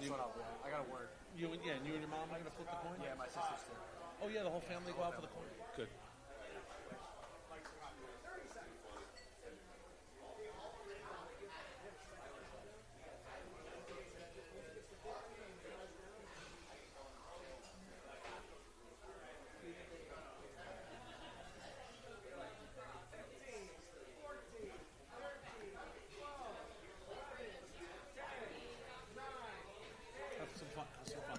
That's what I'll do. I got to work. You and your mom are going to flip the coin? Yeah, my sister's too. Oh, yeah, the whole family go out for the coin? Good. Have some fun. Have some fun.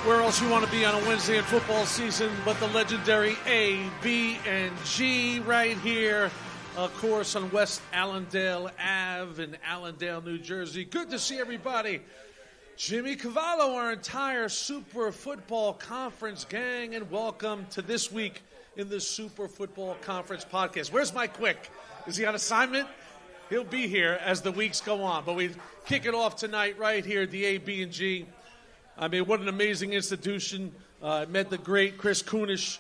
Where else you want to be on a Wednesday in football season but the legendary A, B, and G right here, of course, on West Allendale Ave in Allendale, New Jersey. Good to see everybody. Jimmy Cavallo, our entire Super Football Conference gang, and welcome to this week in the Super Football Conference podcast. Where's Mike Quick? Is he on assignment? He'll be here as the weeks go on, but we kick it off tonight right here at the A, B, and G. I mean, what an amazing institution. Met the great Chris Kunish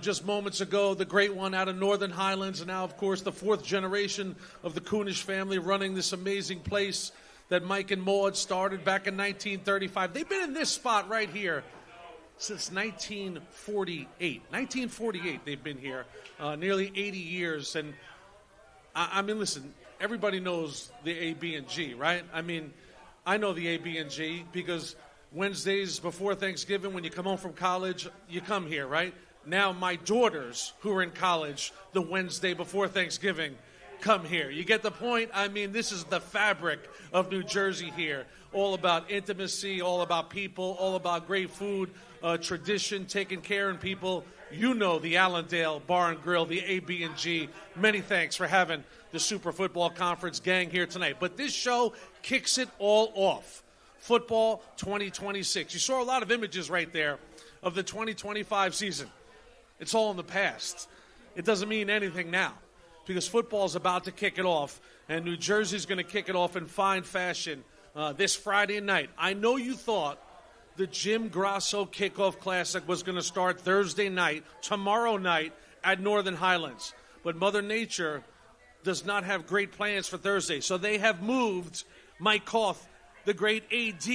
just moments ago, the great one out of Northern Highlands, and now, of course, the fourth generation of the Kunish family running this amazing place that Mike and Maud started back in 1935. They've been in this spot right here since 1948. 1948 they've been here, nearly 80 years. And, I mean, listen, everybody knows the A, B, and G, right? I mean, I know the A, B, and G because Wednesdays before Thanksgiving, when you come home from college, you come here, right? Now my daughters who are in college, the Wednesday before Thanksgiving, come here. You get the point? I mean, this is the fabric of New Jersey here. All about intimacy, all about people, all about great food, tradition, taking care of people. You know the Allendale Bar and Grill, the A, B, and G. Many thanks for having the Super Football Conference gang here tonight. But this show kicks it all off. Football 2026. You saw a lot of images right there of the 2025 season. It's all in the past. It doesn't mean anything now because football is about to kick it off, and New Jersey's going to kick it off in fine fashion this Friday night. I know you thought the Jim Grasso Kickoff Classic was going to start Thursday night, tomorrow night at Northern Highlands, but Mother Nature does not have great plans for Thursday, so they have moved Mike Koth, the great AD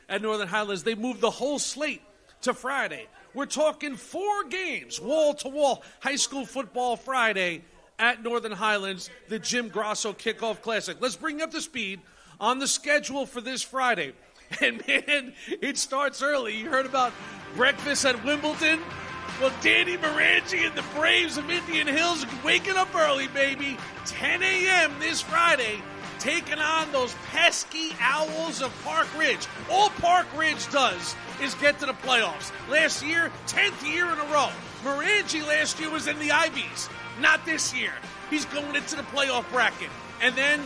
at Northern Highlands. They moved the whole slate to Friday. We're talking 4 games, wall-to-wall, high school football Friday at Northern Highlands, the Jim Grasso Kickoff Classic. Let's bring you up to speed on the schedule for this Friday. And, man, it starts early. You heard about breakfast at Wimbledon? Well, Danny Morangi and the Braves of Indian Hills waking up early, baby. 10 a.m. this Friday. Taking on those pesky Owls of Park Ridge. All Park Ridge does is get to the playoffs. Last year, 10th year in a row. Morangi last year was in the Ivies. Not this year. He's going into the playoff bracket. And then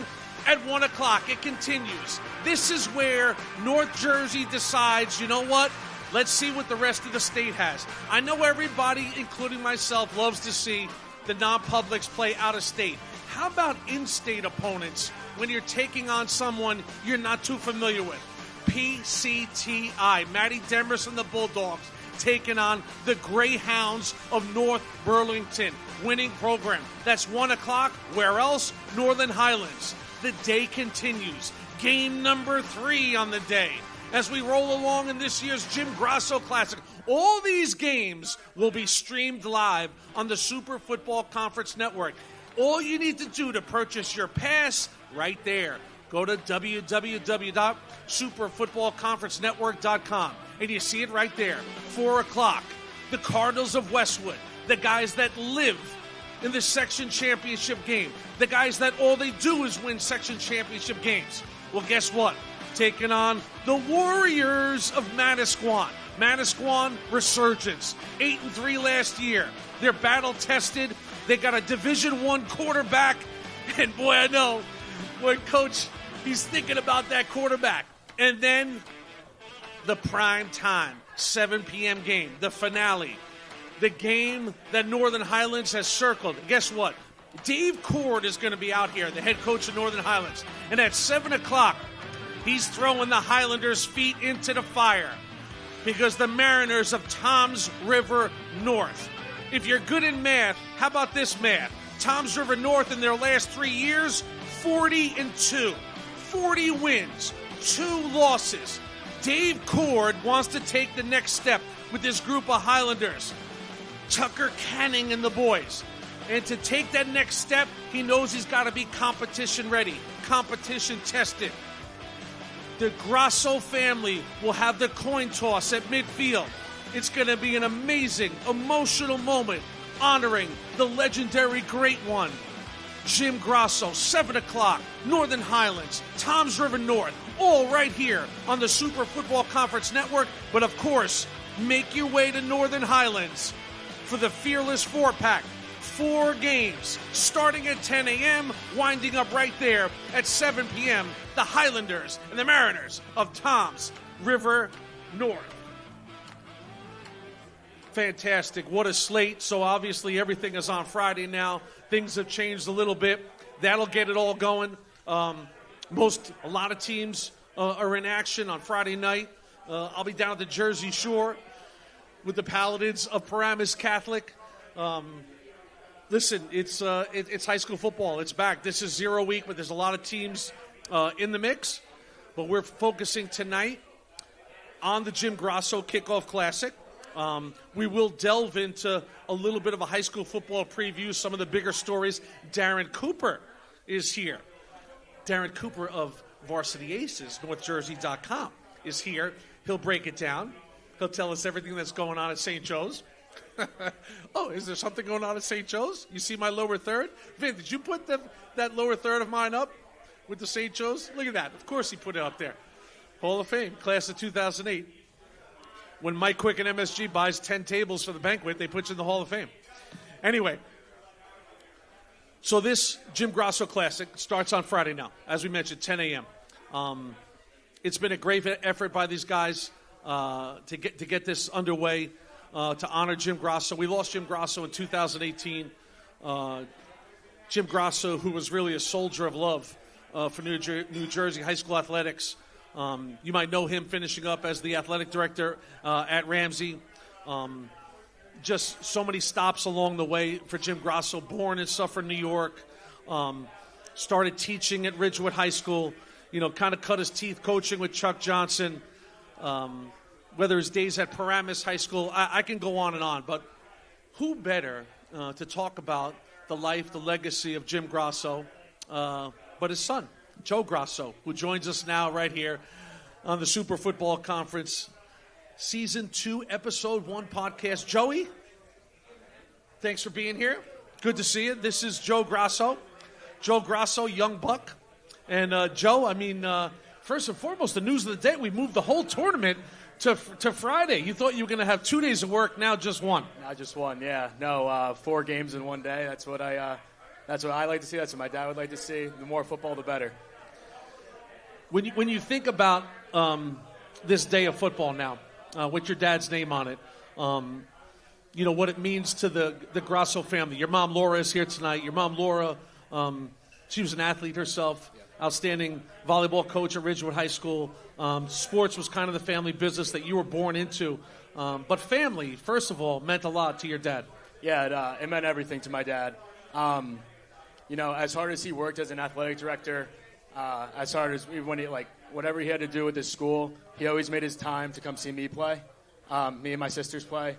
at 1 o'clock, it continues. This is where North Jersey decides, you know what? Let's see what the rest of the state has. I know everybody, including myself, loves to see the non-publics play out of state. How about in-state opponents when you're taking on someone you're not too familiar with? PCTI, Matty Demers and the Bulldogs taking on the Greyhounds of North Burlington. Winning program. That's 1 o'clock. Where else? Northern Highlands. The day continues. Game number 3 on the day. As we roll along in this year's Jim Grasso Classic, all these games will be streamed live on the Super Football Conference Network. All you need to do to purchase your pass, right there. Go to www.superfootballconferencenetwork.com, and you see it right there. 4 o'clock. The Cardinals of Westwood, the guys that live in the section championship game, the guys that all they do is win section championship games. Well, guess what? Taking on the Warriors of Manasquan. Manasquan Resurgence, 8-3 last year. They're battle-tested. They got a Division I quarterback. And boy, I know when Coach He's thinking about that quarterback. And then the prime time, 7 p.m. game, the finale, the game that Northern Highlands has circled. And guess what? Dave Cord is going to be out here, the head coach of Northern Highlands. And at 7 o'clock, he's throwing the Highlanders' feet into the fire because the Mariners of Toms River North. If you're good in math, how about this math? Toms River North in their last 3 years, 40-2. 40 wins, 2 losses. Dave Cord wants to take the next step with this group of Highlanders. Tucker Canning and the boys. And to take that next step, he knows he's got to be competition ready, competition tested. The Grasso family will have the coin toss at midfield. It's going to be an amazing, emotional moment honoring the legendary great one, Jim Grasso. 7 o'clock, Northern Highlands, Toms River North, all right here on the Super Football Conference Network. But of course, make your way to Northern Highlands for the Fearless 4-pack. 4 games, starting at 10 a.m., winding up right there at 7 p.m., the Highlanders and the Mariners of Toms River North. Fantastic. What a slate. So obviously everything is on Friday now. Things have changed a little bit. That'll get it all going. A lot of teams are in action on Friday night. I'll be down at the Jersey Shore with the Paladins of Paramus Catholic. Listen, it's high school football. It's back. This is 0 week, but there's a lot of teams in the mix. But we're focusing tonight on the Jim Grasso Kickoff Classic. We will delve into a little bit of a high school football preview, some of the bigger stories. Darren Cooper is here. Darren Cooper of Varsity Aces, NorthJersey.com, is here. He'll break it down. He'll tell us everything that's going on at St. Joe's. Oh, is there something going on at St. Joe's? You see my lower third? Vin, did you put that lower third of mine up with the St. Joe's? Look at that. Of course he put it up there. Hall of Fame, class of 2008. When Mike Quick and MSG buys 10 tables for the banquet, they put you in the Hall of Fame. Anyway, so this Jim Grasso Classic starts on Friday now, as we mentioned, 10 a.m. It's been a great effort by these guys to get this underway, to honor Jim Grasso. We lost Jim Grasso in 2018. Jim Grasso, who was really a soldier of love for New Jersey high school athletics. You might know him finishing up as the athletic director at Ramsey. Just so many stops along the way for Jim Grasso. Born in Suffern, New York. Started teaching at Ridgewood High School. Kind of cut his teeth coaching with Chuck Johnson. Whether his days at Paramus High School, I can go on and on. But who better to talk about the life, the legacy of Jim Grasso, but his son, Joe Grasso, who joins us now right here on the Super Football Conference, Season 2, Episode 1 podcast. Joey, thanks for being here. Good to see you. This is Joe Grasso. Joe Grasso, young buck. And Joe, first and foremost, the news of the day, we moved the whole tournament to Friday. You thought you were going to have 2 days of work, now just one. Now just one, yeah. No, 4 games in one day. That's what I like to see. That's what my dad would like to see. The more football, the better. When you think about this day of football now, with your dad's name on it, what it means to the Grasso family. Your mom, Laura, is here tonight. Your mom, Laura, she was an athlete herself, outstanding volleyball coach at Ridgewood High School. Sports was kind of the family business that you were born into. But family, first of all, meant a lot to your dad. Yeah, it meant everything to my dad. As hard as he worked as an athletic director, as hard as whatever he had to do with his school, he always made his time to come see me play, me and my sisters play.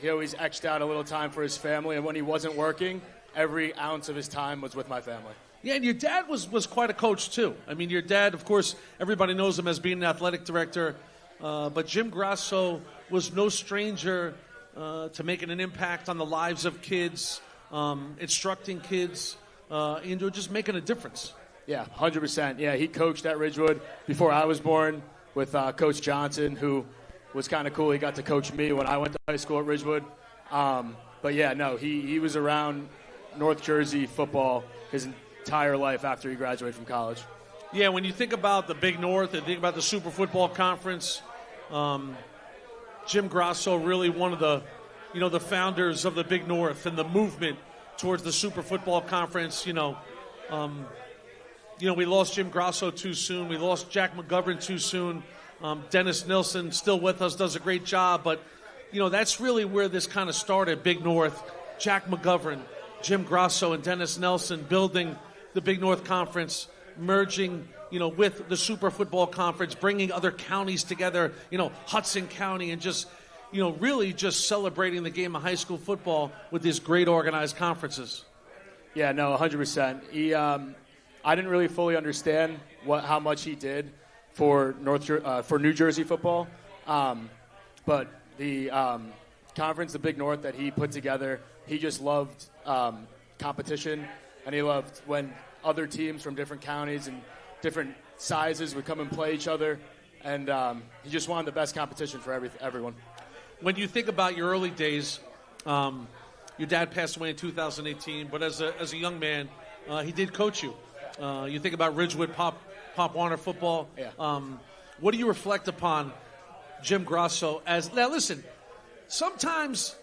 He always etched out a little time for his family, and when he wasn't working, every ounce of his time was with my family. Yeah, and your dad was quite a coach, too. Your dad, of course, everybody knows him as being an athletic director, but Jim Grasso was no stranger to making an impact on the lives of kids, instructing kids, just making a difference. Yeah, 100%. Yeah, he coached at Ridgewood before I was born with Coach Johnson, who was kind of cool. He got to coach me when I went to high school at Ridgewood. But yeah, no, he was around North Jersey football his entire life after he graduated from college. Yeah, when you think about the Big North and think about the Super Football Conference, Jim Grasso really one of the, the founders of the Big North and the movement towards the Super Football Conference. We lost Jim Grasso too soon. We lost Jack McGovern too soon. Dennis Nilsson still with us, does a great job, but that's really where this kind of started. Big North, Jack McGovern, Jim Grasso, and Dennis Nelson building the Big North Conference, merging, with the Super Football Conference, bringing other counties together, Hudson County, and just, really just celebrating the game of high school football with these great organized conferences. Yeah, no, 100%. I didn't really fully understand how much he did for New Jersey football, but the conference, the Big North that he put together, he just loved competition, and he loved when other teams from different counties and different sizes would come and play each other, and he just wanted the best competition for everyone. When you think about your early days, your dad passed away in 2018, but as a young man, he did coach you. You think about Ridgewood Pop Warner football. Yeah. What do you reflect upon Jim Grasso as? Now, listen, sometimes,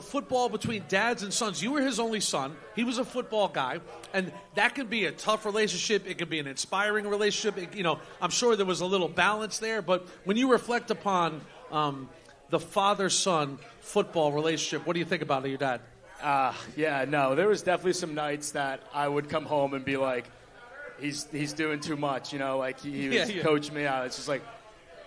football between dads and sons. You were his only son. He was a football guy, and that can be a tough relationship. It can be an inspiring relationship. I'm sure there was a little balance there, but when you reflect upon the father-son football relationship, what do you think about it, your dad? There was definitely some nights that I would come home and be like, he's doing too much, he was coaching me out. It's just like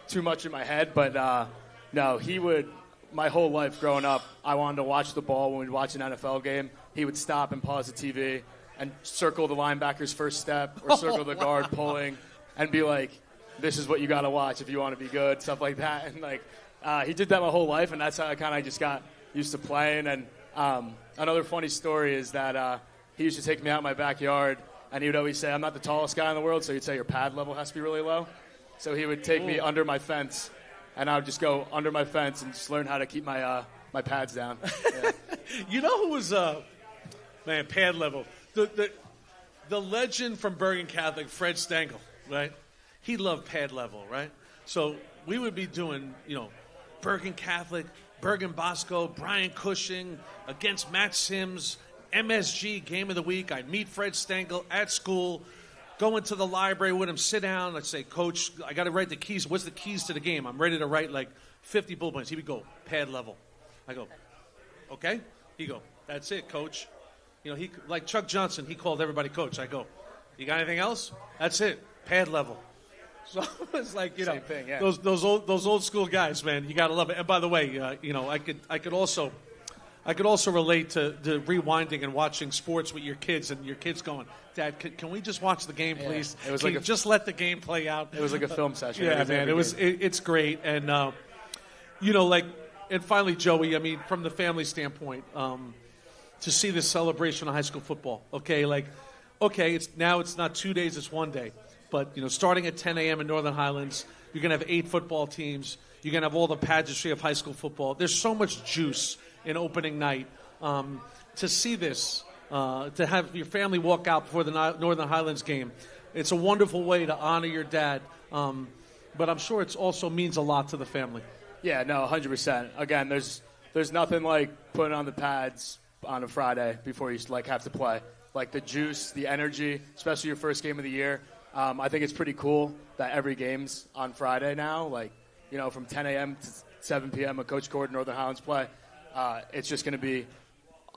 too much in my head. But no, he would. My whole life growing up, I wanted to watch the ball when we'd watch an NFL game. He would stop and pause the TV and circle the linebacker's first step or circle the guard pulling and be like, this is what you got to watch if you want to be good, stuff like that. And he did that my whole life, and that's how I kind of just got used to playing. And another funny story is that he used to take me out in my backyard, and he would always say, I'm not the tallest guy in the world, so he'd say your pad level has to be really low. So he would take me under my fence, and I would just go under my fence and just learn how to keep my my pads down. Yeah. You know who was, pad level? The legend from Bergen Catholic, Fred Stengel, right? He loved pad level, right? So we would be doing, Bergen Catholic, Bergen Bosco, Brian Cushing against Matt Sims, MSG Game of the Week. I'd meet Fred Stengel at school, go into the library with him, sit down. I'd say, Coach, I got to write the keys. What's the keys to the game? I'm ready to write like 50 bullet points. He would go, pad level. I go, okay. He'd go, that's it, Coach. He like Chuck Johnson, he called everybody Coach. I go, you got anything else? That's it, pad level. So it's like, Same thing, yeah. those old school guys, man. You got to love it. And by the way, I could also relate to rewinding and watching sports with your kids, and your kids going, Dad, can we just watch the game, please? It was just let the game play out. It was like a film session. Yeah, man. It's great, and and finally, Joey. I mean, from the family standpoint, to see this celebration of high school football. It's not 2 days, it's 1 day. But, starting at 10 a.m. in Northern Highlands, you're going to have 8 football teams. You're going to have all the pageantry of high school football. There's so much juice in opening night. To see this, to have your family walk out before the Northern Highlands game, it's a wonderful way to honor your dad. But I'm sure it also means a lot to the family. Yeah, no, 100%. Again, there's nothing like putting on the pads on a Friday before you have to play. Like the juice, the energy, especially your first game of the year. I think it's pretty cool that every game's on Friday now. From 10 a.m. to 7 p.m. at Coach Cord Northern Highlands play. It's just going to be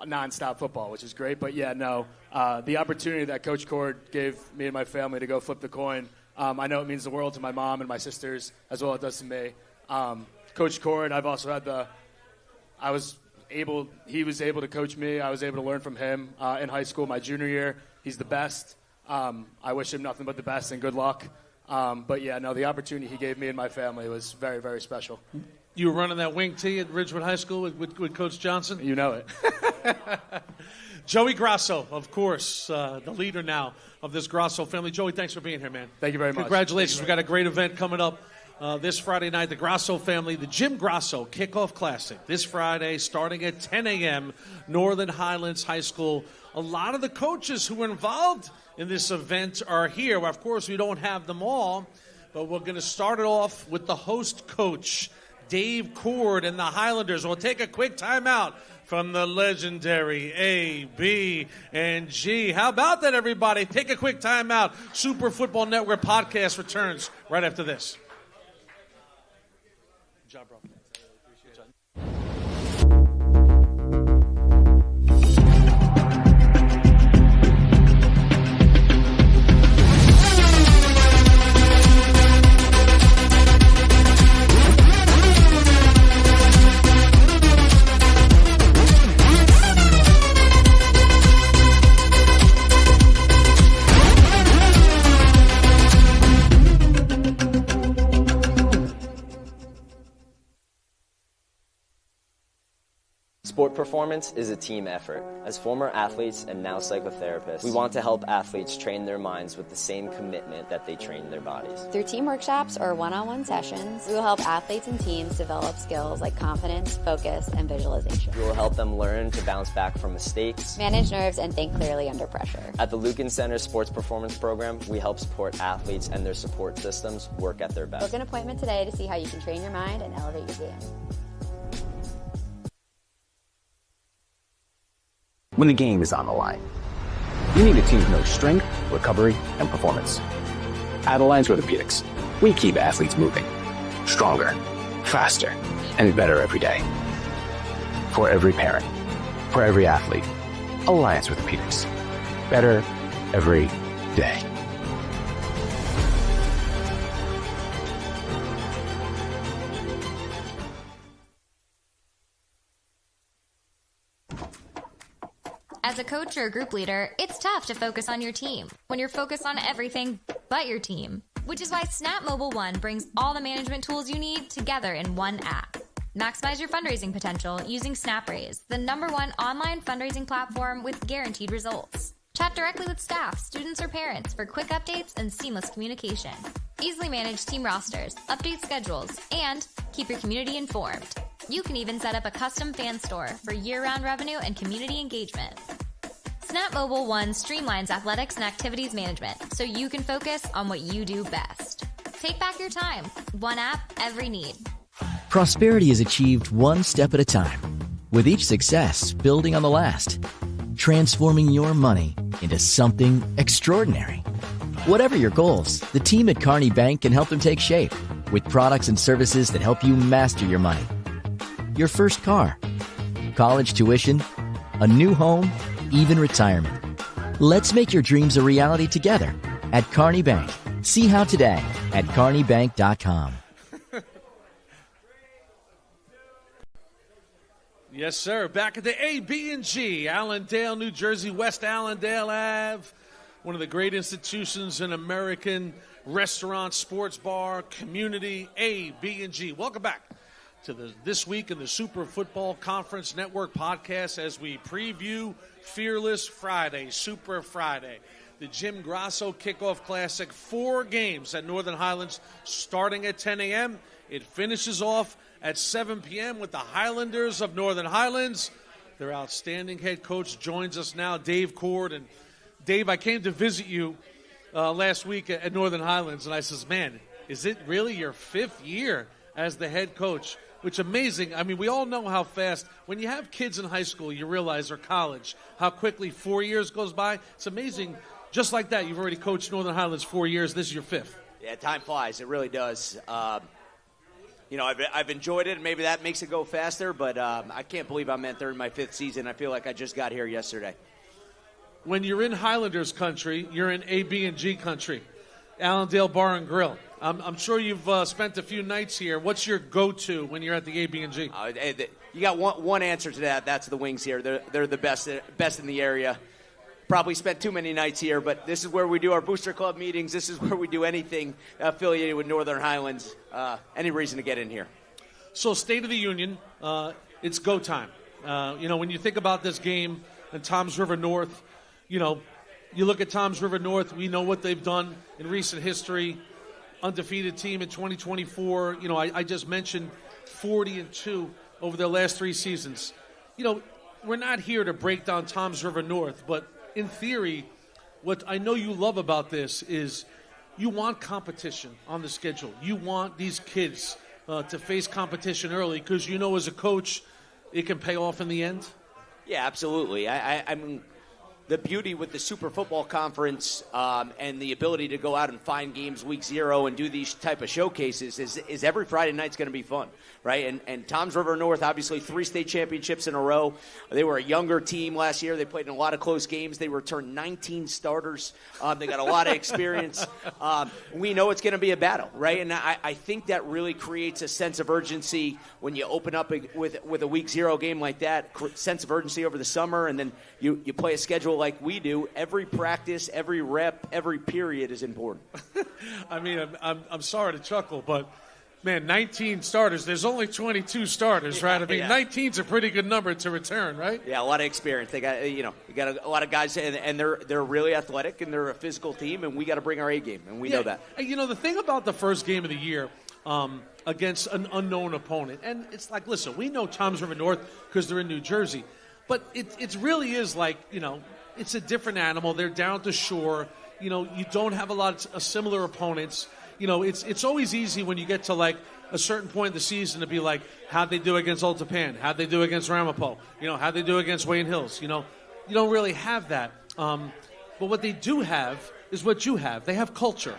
nonstop football, which is great. But the opportunity that Coach Cord gave me and my family to go flip the coin, I know it means the world to my mom and my sisters as well as it does to me. Coach Cord, I've also had he was able to coach me. I was able to learn from him in high school my junior year. He's the best. I wish him nothing but the best and good luck. The opportunity he gave me and my family was very, very special. You were running that wing tee at Ridgewood High School with Coach Johnson? You know it. Joey Grasso, of course, the leader now of this Grasso family. Joey, thanks for being here, man. Thank you very much. Congratulations. We've got a great event coming up this Friday night. The Grasso family, the Jim Grasso Kickoff Classic, this Friday starting at 10 a.m., Northern Highlands High School. A lot of the coaches who were involved in this event are here. Well, of course, we don't have them all, but we're going to start it off with the host coach, Dave Cord and the Highlanders. We'll take a quick timeout from the legendary A, B, and G. How about that, everybody? Take a quick timeout. Super Football Network podcast returns right after this. Good job, bro. Sport performance is a team effort. As former athletes and now psychotherapists, we want to help athletes train their minds with the same commitment that they train their bodies. Through team workshops or one-on-one sessions, we will help athletes and teams develop skills like confidence, focus, and visualization. We will help them learn to bounce back from mistakes, manage nerves, and think clearly under pressure. At the Lucan Center Sports Performance Program, we help support athletes and their support systems work at their best. Book an appointment today to see how you can train your mind and elevate your game. When the game is on the line, you need a team to know strength, recovery, and performance. At Alliance Orthopedics, we keep athletes moving, stronger, faster, and better every day. For every parent, for every athlete, Alliance Orthopedics. Better every day. As a coach or a group leader, it's tough to focus on your team when you're focused on everything but your team, which is why Snap Mobile One brings all the management tools you need together in one app. Maximize your fundraising potential using SnapRaise, the #1 online fundraising platform with guaranteed results. Chat directly with staff, students, or parents for quick updates and seamless communication. Easily manage team rosters, update schedules, and keep your community informed. You can even set up a custom fan store for year-round revenue and community engagement. Snap Mobile One streamlines athletics and activities management so you can focus on what you do best. Take back your time. One app, every need. Prosperity is achieved one step at a time, with each success building on the last, transforming your money into something extraordinary. Whatever your goals, the team at Kearney Bank can help them take shape with products and services that help you master your money. Your first car, college tuition, a new home, even retirement. Let's make your dreams a reality together at Kearney Bank. See how today at kearneybank.com. Yes, sir. Back at the A, B, and G, Allendale, New Jersey, West Allendale Ave. One of the great institutions in American restaurant, sports bar, community, A, B, and G. Welcome back to This Week in the Super Football Conference Network podcast as we preview Fearless Friday, Super Friday. The Jim Grasso Kickoff Classic, 4 games at Northern Highlands starting at 10 a.m. It finishes off at 7 p.m. with the Highlanders of Northern Highlands. Their outstanding head coach joins us now, Dave Cord. And Dave, I came to visit you last week at Northern Highlands, and I says, man, is it really your 5th year as the head coach? Which amazing. I mean, we all know how fast, when you have kids in high school, you realize, or college, how quickly 4 years goes by. It's amazing. Just like that, you've already coached Northern Highlands 4 years. This is your 5th. Yeah, time flies. It really does. I've enjoyed it. Maybe that makes it go faster, but I can't believe I'm entering my 5th season. I feel like I just got here yesterday. When you're in Highlanders country, you're in A, B, and G country. Allendale Bar and Grill. I'm sure you've spent a few nights here. What's your go-to when you're at the A, B, and G? You got one answer to that. That's the wings here. They're the best in the area. Probably spent too many nights here, but this is where we do our booster club meetings. This is where we do anything affiliated with Northern Highlands. Any reason to get in here. So State of the Union, it's go time. When you think about this game and Toms River North, you look at Toms River North, we know what they've done in recent history. Undefeated team in 2024. I just mentioned 40-2 over their last 3 seasons. We're not here to break down Toms River North, but in theory, what I know you love about this is you want competition on the schedule. You want these kids to face competition early because you know as a coach it can pay off in the end. Yeah, absolutely. I mean, the beauty with the Super Football Conference and the ability to go out and find games week 0 and do these type of showcases is every Friday night's going to be fun, right? And Toms River North, obviously 3 state championships in a row. They were a younger team last year. They played in a lot of close games. They returned 19 starters. They got a lot of experience. We know it's going to be a battle, right? And I think that really creates a sense of urgency when you open up with a week 0 game like that, sense of urgency over the summer, and then you play a schedule like we do. Every practice, every rep, every period is important. I mean, I'm sorry to chuckle, but man, 19 starters. There's only 22 starters, right? I mean, 19's a pretty good number to return, right? Yeah, a lot of experience. They got, you got a lot of guys, and they're really athletic, and they're a physical team, and we got to bring our A game, and we know that. You know, the thing about the first game of the year against an unknown opponent, and it's like, listen, we know Toms River North because they're in New Jersey, but it really is like, it's a different animal. They're down to shore. You don't have a lot of similar opponents. It's always easy when you get to like a certain point in the season to be like, how'd they do against Old Japan? How'd they do against Ramapo? How'd they do against Wayne Hills? You don't really have that. But what they do have is what you have. They have culture.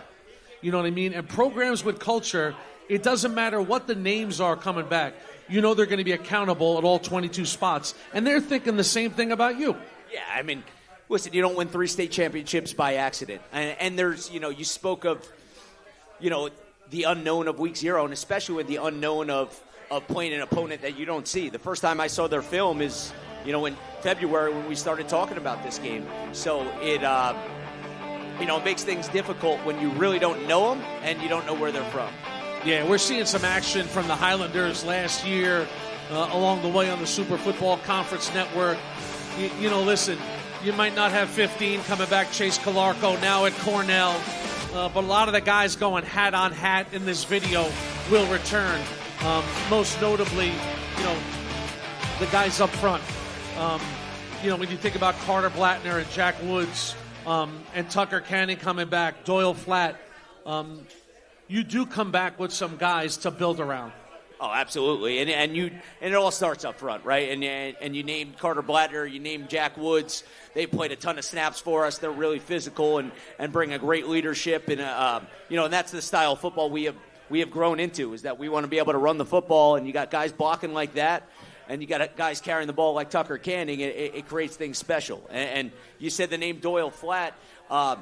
You know what I mean? And programs with culture, it doesn't matter what the names are coming back. They're going to be accountable at all 22 spots. And they're thinking the same thing about you. Yeah, I mean, listen, you don't win 3 state championships by accident. And there's, you spoke of, the unknown of week 0, and especially with the unknown of playing an opponent that you don't see. The first time I saw their film is, in February when we started talking about this game. So it, makes things difficult when you really don't know them and you don't know where they're from. Yeah, we're seeing some action from the Highlanders last year along the way on the Super Football Conference Network. Listen, you might not have 15 coming back. Chase Calarco now at Cornell. But a lot of the guys going hat on hat in this video will return. Most notably, the guys up front. When you think about Carter Blattner and Jack Woods and Tucker Canning coming back, Doyle Flatt, you do come back with some guys to build around. Oh, absolutely, and it all starts up front, right? And you named Carter Blattner, you named Jack Woods. They played a ton of snaps for us. They're really physical and bring a great leadership, and and that's the style of football we have grown into. Is that we want to be able to run the football, and you got guys blocking like that, and you got guys carrying the ball like Tucker Canning. It creates things special. And you said the name Doyle Flatt. I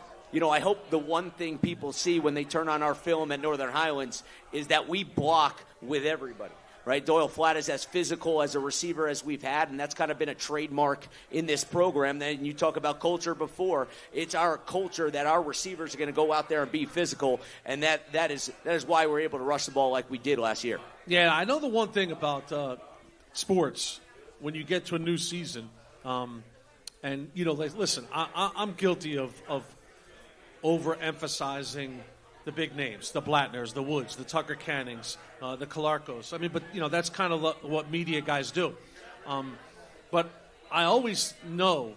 hope the one thing people see when they turn on our film at Northern Highlands is that we block with everybody, right? Doyle Flatt is as physical as a receiver as we've had, and that's kind of been a trademark in this program. Then you talk about culture before. It's our culture that our receivers are going to go out there and be physical, and that is why we're able to rush the ball like we did last year. Yeah, I know the one thing about sports, when you get to a new season, listen, I'm guilty of overemphasizing the big names, the Blattners, the Woods, the Tucker Cannings, the Calarcos. I mean, but, that's kind of what media guys do. But I always know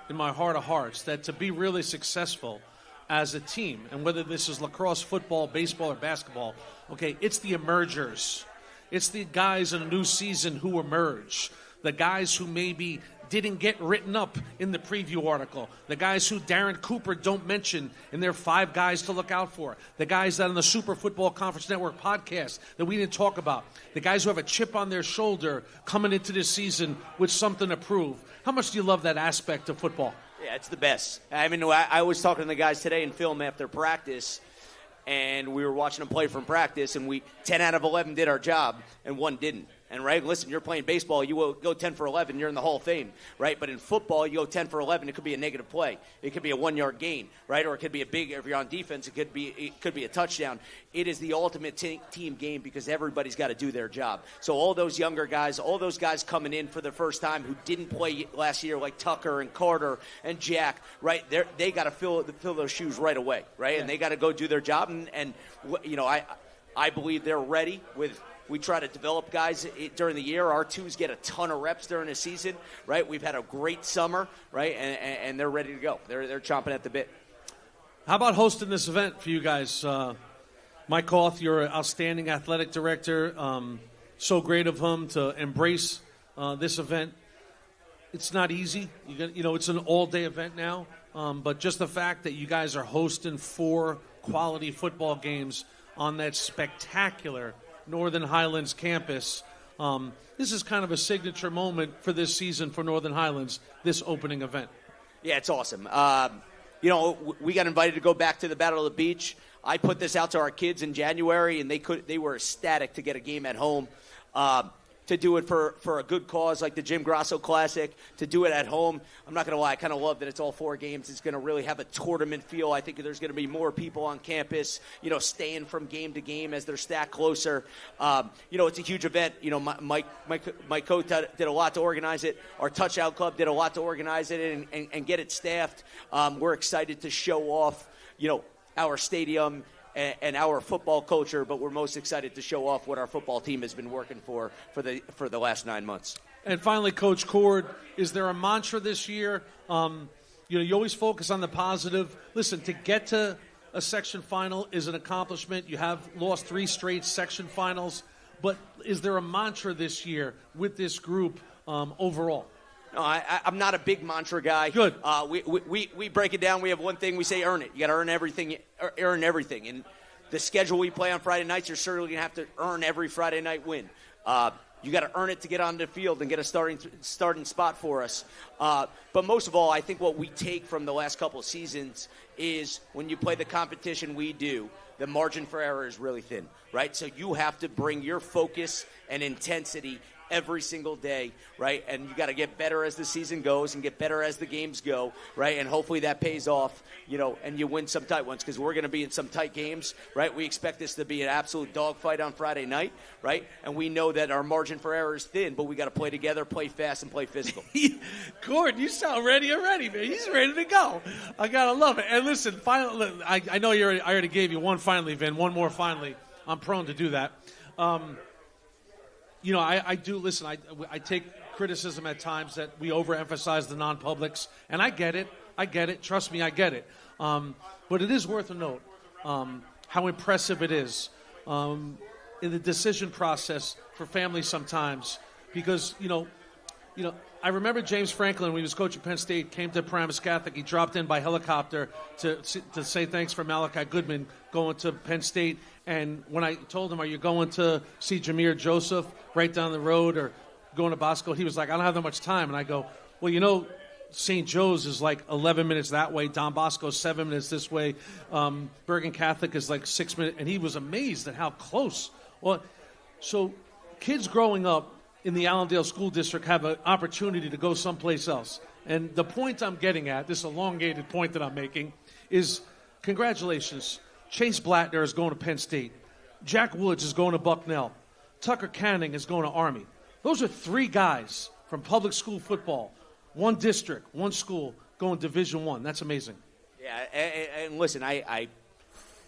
in my heart of hearts that to be really successful as a team, and whether this is lacrosse, football, baseball, or basketball, okay, it's the emergers. It's the guys in a new season who emerge, the guys who maybe didn't get written up in the preview article, the guys who Darren Cooper don't mention in their 5 guys to look out for, the guys that on the Super Football Conference Network podcast that we didn't talk about, the guys who have a chip on their shoulder coming into this season with something to prove. How much do you love that aspect of football? Yeah, it's the best. I mean, I was talking to the guys today in film after practice, and we were watching them play from practice, and 10 out of 11 did our job, and 1 didn't. And, right, listen, you're playing baseball, you will go 10 for 11, you're in the Hall of Fame, right? But in football, you go 10 for 11, it could be a negative play. It could be a 1-yard gain, right? Or it could be if you're on defense, it could be a touchdown. It is the ultimate team game because everybody's got to do their job. So all those younger guys, all those guys coming in for the first time who didn't play last year, like Tucker and Carter and Jack, right? They got to fill those shoes right away, right? Yeah. And they got to go do their job. And I believe they're ready with We try to develop guys during the year. Our twos get a ton of reps during the season, right? We've had a great summer, right? And they're ready to go. They're chomping at the bit. How about hosting this event for you guys? Mike Koth, you're an outstanding athletic director. So great of him to embrace this event. It's not easy. It's an all-day event now. But just the fact that you guys are hosting 4 quality football games on that spectacular Northern Highlands campus, this is kind of a signature moment for this season for Northern Highlands, this opening event. Yeah, it's awesome. We got invited to go back to the Battle of the Beach. I put this out to our kids in January, and they were ecstatic to get a game at home. To do it for a good cause like the Jim Grasso Classic, to do it at home. I'm not going to lie, I kind of love that it's all 4 games. It's going to really have a tournament feel. I think there's going to be more people on campus, staying from game to game as they're stacked closer. It's a huge event. Mike Cote did a lot to organize it. Our Touchdown Club did a lot to organize it and get it staffed. We're excited to show off, our stadium and our football culture, but we're most excited to show off what our football team has been working for the last 9 months. And finally, Coach Cord, is there a mantra this year? You always focus on the positive. Listen, to get to a section final is an accomplishment. You have lost 3 straight section finals, but is there a mantra this year with this group overall? No, I'm not a big mantra guy. Good. We break it down. We have one thing. We say earn it. You got to earn everything. Earn everything. And the schedule we play on Friday nights, you're certainly going to have to earn every Friday night win. You got to earn it to get onto the field and get a starting spot for us. But most of all, I think what we take from the last couple of seasons is when you play the competition we do, the margin for error is really thin, right? So you have to bring your focus and intensity every single day, right? And you got to get better as the season goes and get better as the games go, right? And hopefully that pays off, and you win some tight ones, because we're going to be in some tight games, right? We expect this to be an absolute dogfight on Friday night, right? And we know that our margin for error is thin, but we got to play together, play fast, and play physical. Gordon, you sound ready already, man. He's ready to go. I got to love it. And listen, finally, I know I already gave you one finally, Vin. One more finally. I'm prone to do that. I do listen. I take criticism at times that we overemphasize the non-publics, and I get it. Trust me, I get it. But it is worth a note how impressive it is in the decision process for families sometimes, because I remember James Franklin, when he was coaching Penn State, came to Paramus Catholic. He dropped in by helicopter to say thanks for Malachi Goodman going to Penn State. And when I told him, are you going to see Jameer Joseph right down the road or going to Bosco, he was like, I don't have that much time. And I go, well, St. Joe's is like 11 minutes that way. Don Bosco's 7 minutes this way. Bergen Catholic is like 6 minutes. And he was amazed at how close. Well, so kids growing up in the Allendale School District have an opportunity to go someplace else. And the point I'm getting at, this elongated point that I'm making, is congratulations. Chase Blattner is going to Penn State. Jack Woods is going to Bucknell. Tucker Canning is going to Army. Those are 3 guys from public school football, 1 district, 1 school, going Division I. That's amazing. Yeah, and listen, I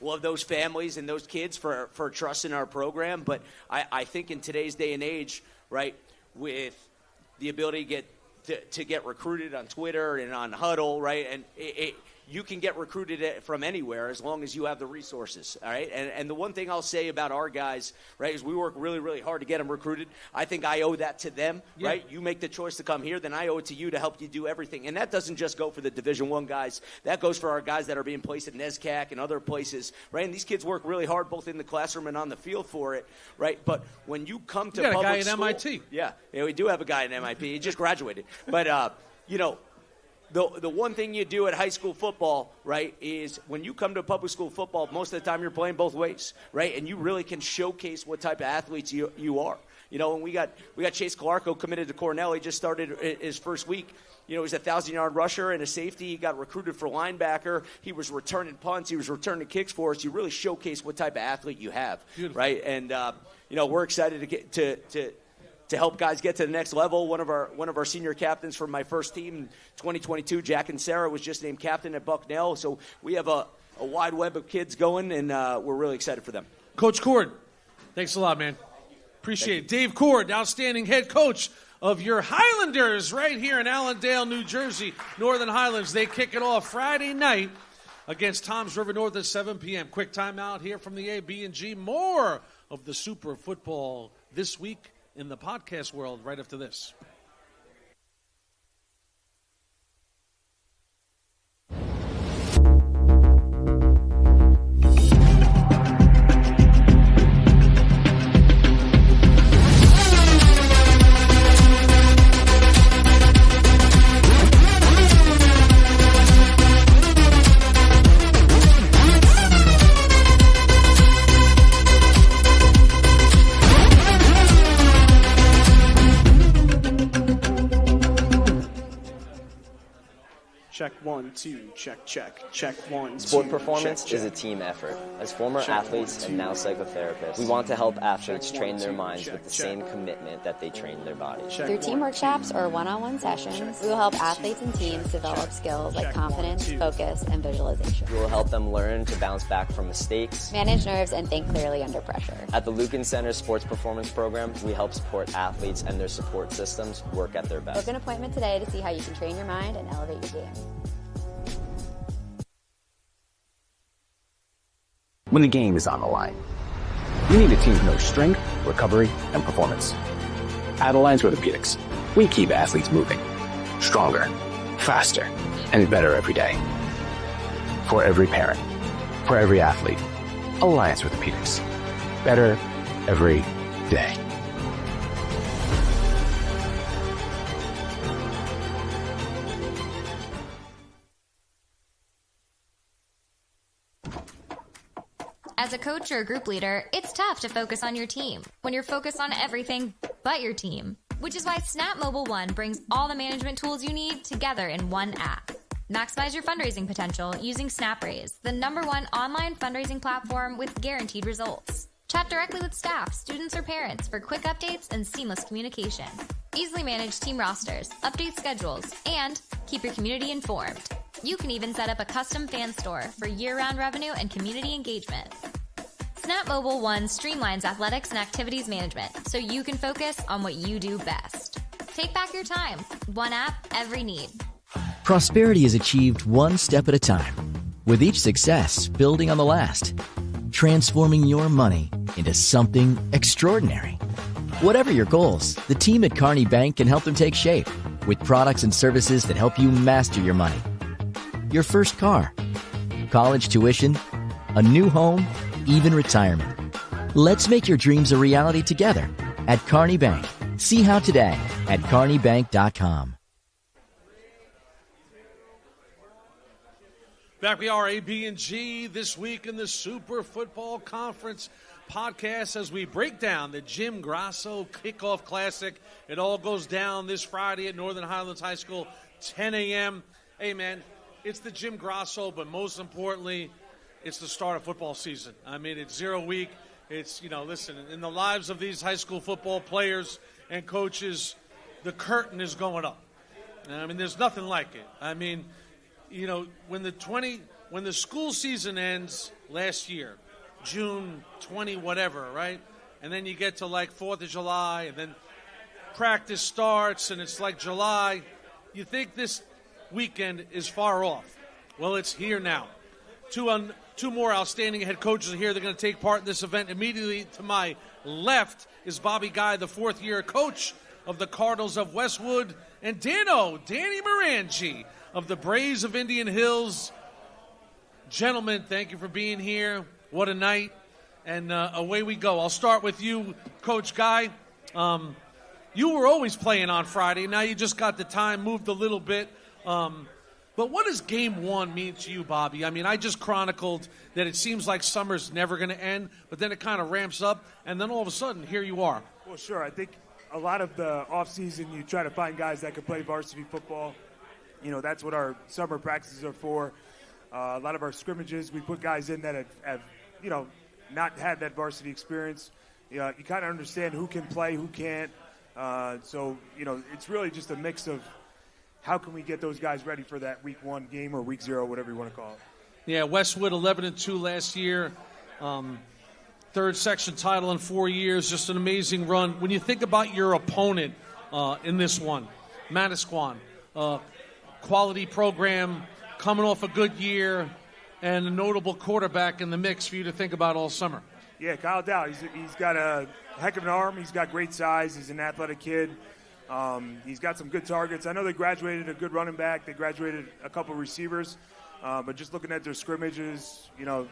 love those families and those kids for trusting our program, but I think in today's day and age, right, with the ability to get recruited on Twitter and on Huddle, right, and you can get recruited from anywhere as long as you have the resources, all right? And the one thing I'll say about our guys, right, is we work really, really hard to get them recruited. I think I owe that to them, right? You make the choice to come here, then I owe it to you to help you do everything. And that doesn't just go for the Division I guys. That goes for our guys that are being placed at NESCAC and other places, right? And these kids work really hard both in the classroom and on the field for it, right? But when you come to public school... You got a guy school, at MIT. Yeah, we do have a guy at MIT. He just graduated. But, the one thing you do at high school football, right, is when you come to public school football, most of the time you're playing both ways, right? And you really can showcase what type of athletes you are. And we got Chase Clarko committed to Cornell. He just started his first week. He's a 1,000-yard rusher and a safety. He got recruited for linebacker. He was returning punts. He was returning kicks for us. You really showcase what type of athlete you have, Beautiful. Right? And we're excited to get to help guys get to the next level. One of our senior captains from my first team in 2022, Jack and Sarah, was just named captain at Bucknell. So we have a wide web of kids going, and we're really excited for them. Coach Cord, thanks a lot, man. Appreciate it. Dave Cord, outstanding head coach of your Highlanders right here in Allendale, New Jersey. Northern Highlands, they kick it off Friday night against Toms River North at 7 p.m. Quick timeout here from the A, B, and G. More of the Super Football this week in the podcast world right after this. Check 1, 2, check 1. Sport performance is a team effort. As former athletes and now psychotherapists, we want to help athletes train their minds with the same commitment that they train their bodies. Through team workshops or one-on-one sessions, we will help athletes and teams develop skills like confidence, focus, and visualization. We will help them learn to bounce back from mistakes, manage nerves, and think clearly under pressure. At the Lucan Center Sports Performance Program, we help support athletes and their support systems work at their best. Book an appointment today to see how you can train your mind and elevate your game. When the game is on the line, you need a team to know strength, recovery, and performance. At Alliance Orthopedics, we keep athletes moving. Stronger, faster, and better every day. For every parent, for every athlete, Alliance Orthopedics. Better every day. As a coach or a group leader, it's tough to focus on your team when you're focused on everything but your team, which is why Snap Mobile One brings all the management tools you need together in one app. Maximize your fundraising potential using SnapRaise, the #1 online fundraising platform with guaranteed results. Chat directly with staff, students, or parents for quick updates and seamless communication. Easily manage team rosters, update schedules, and keep your community informed. You can even set up a custom fan store for year-round revenue and community engagement. Snap Mobile One streamlines athletics and activities management so you can focus on what you do best. Take back your time. One app, every need. Prosperity is achieved one step at a time, with each success building on the last, transforming your money into something extraordinary. Whatever your goals, the team at Kearney Bank can help them take shape with products and services that help you master your money. Your first car, college tuition, a new home, even retirement. Let's make your dreams a reality together at Kearney Bank. See how today at kearneybank.com. Back we are, A, B, and G, this week in the Super Football Conference podcast as we break down the Jim Grasso Kickoff Classic. It all goes down this Friday at Northern Highlands High School, 10 a.m. Hey, man, it's the Jim Grasso, but most importantly, it's the start of football season. I mean, it's 0 week. It's, listen, in the lives of these high school football players and coaches, the curtain is going up. I mean, there's nothing like it. I mean, when the school season ends last year, June 20 whatever, right? And then you get to like 4th of July, and then practice starts, and it's like July. You think this weekend is far off. Well, it's here now. Two more outstanding head coaches are here. They're going to take part in this event. Immediately to my left is Bobby Guy, the fourth-year coach of the Cardinals of Westwood, and Danny Morangi of the Braves of Indian Hills. Gentlemen, thank you for being here. What a night. And away we go. I'll start with you, Coach Guy. You were always playing on Friday. Now you just got the time moved a little bit. But what does Game 1 mean to you, Bobby? I mean, I just chronicled that it seems like summer's never going to end, but then it kind of ramps up, and then all of a sudden, here you are. Well, sure. I think a lot of the offseason, you try to find guys that can play varsity football. That's what our summer practices are for. A lot of our scrimmages, we put guys in that have not had that varsity experience. You kind of understand who can play, who can't. So it's really just a mix of how can we get those guys ready for that week 1 game or week 0, whatever you want to call it. Yeah, Westwood 11-2 last year. third section title in 4 years, just an amazing run. When you think about your opponent in this one, Manasquan, quality program, coming off a good year, and a notable quarterback in the mix for you to think about all summer. Yeah, Kyle Dow, he's got a heck of an arm. He's got great size. He's an athletic kid. He's got some good targets. I know they graduated a good running back. They graduated a couple receivers. But just looking at their scrimmages, you know,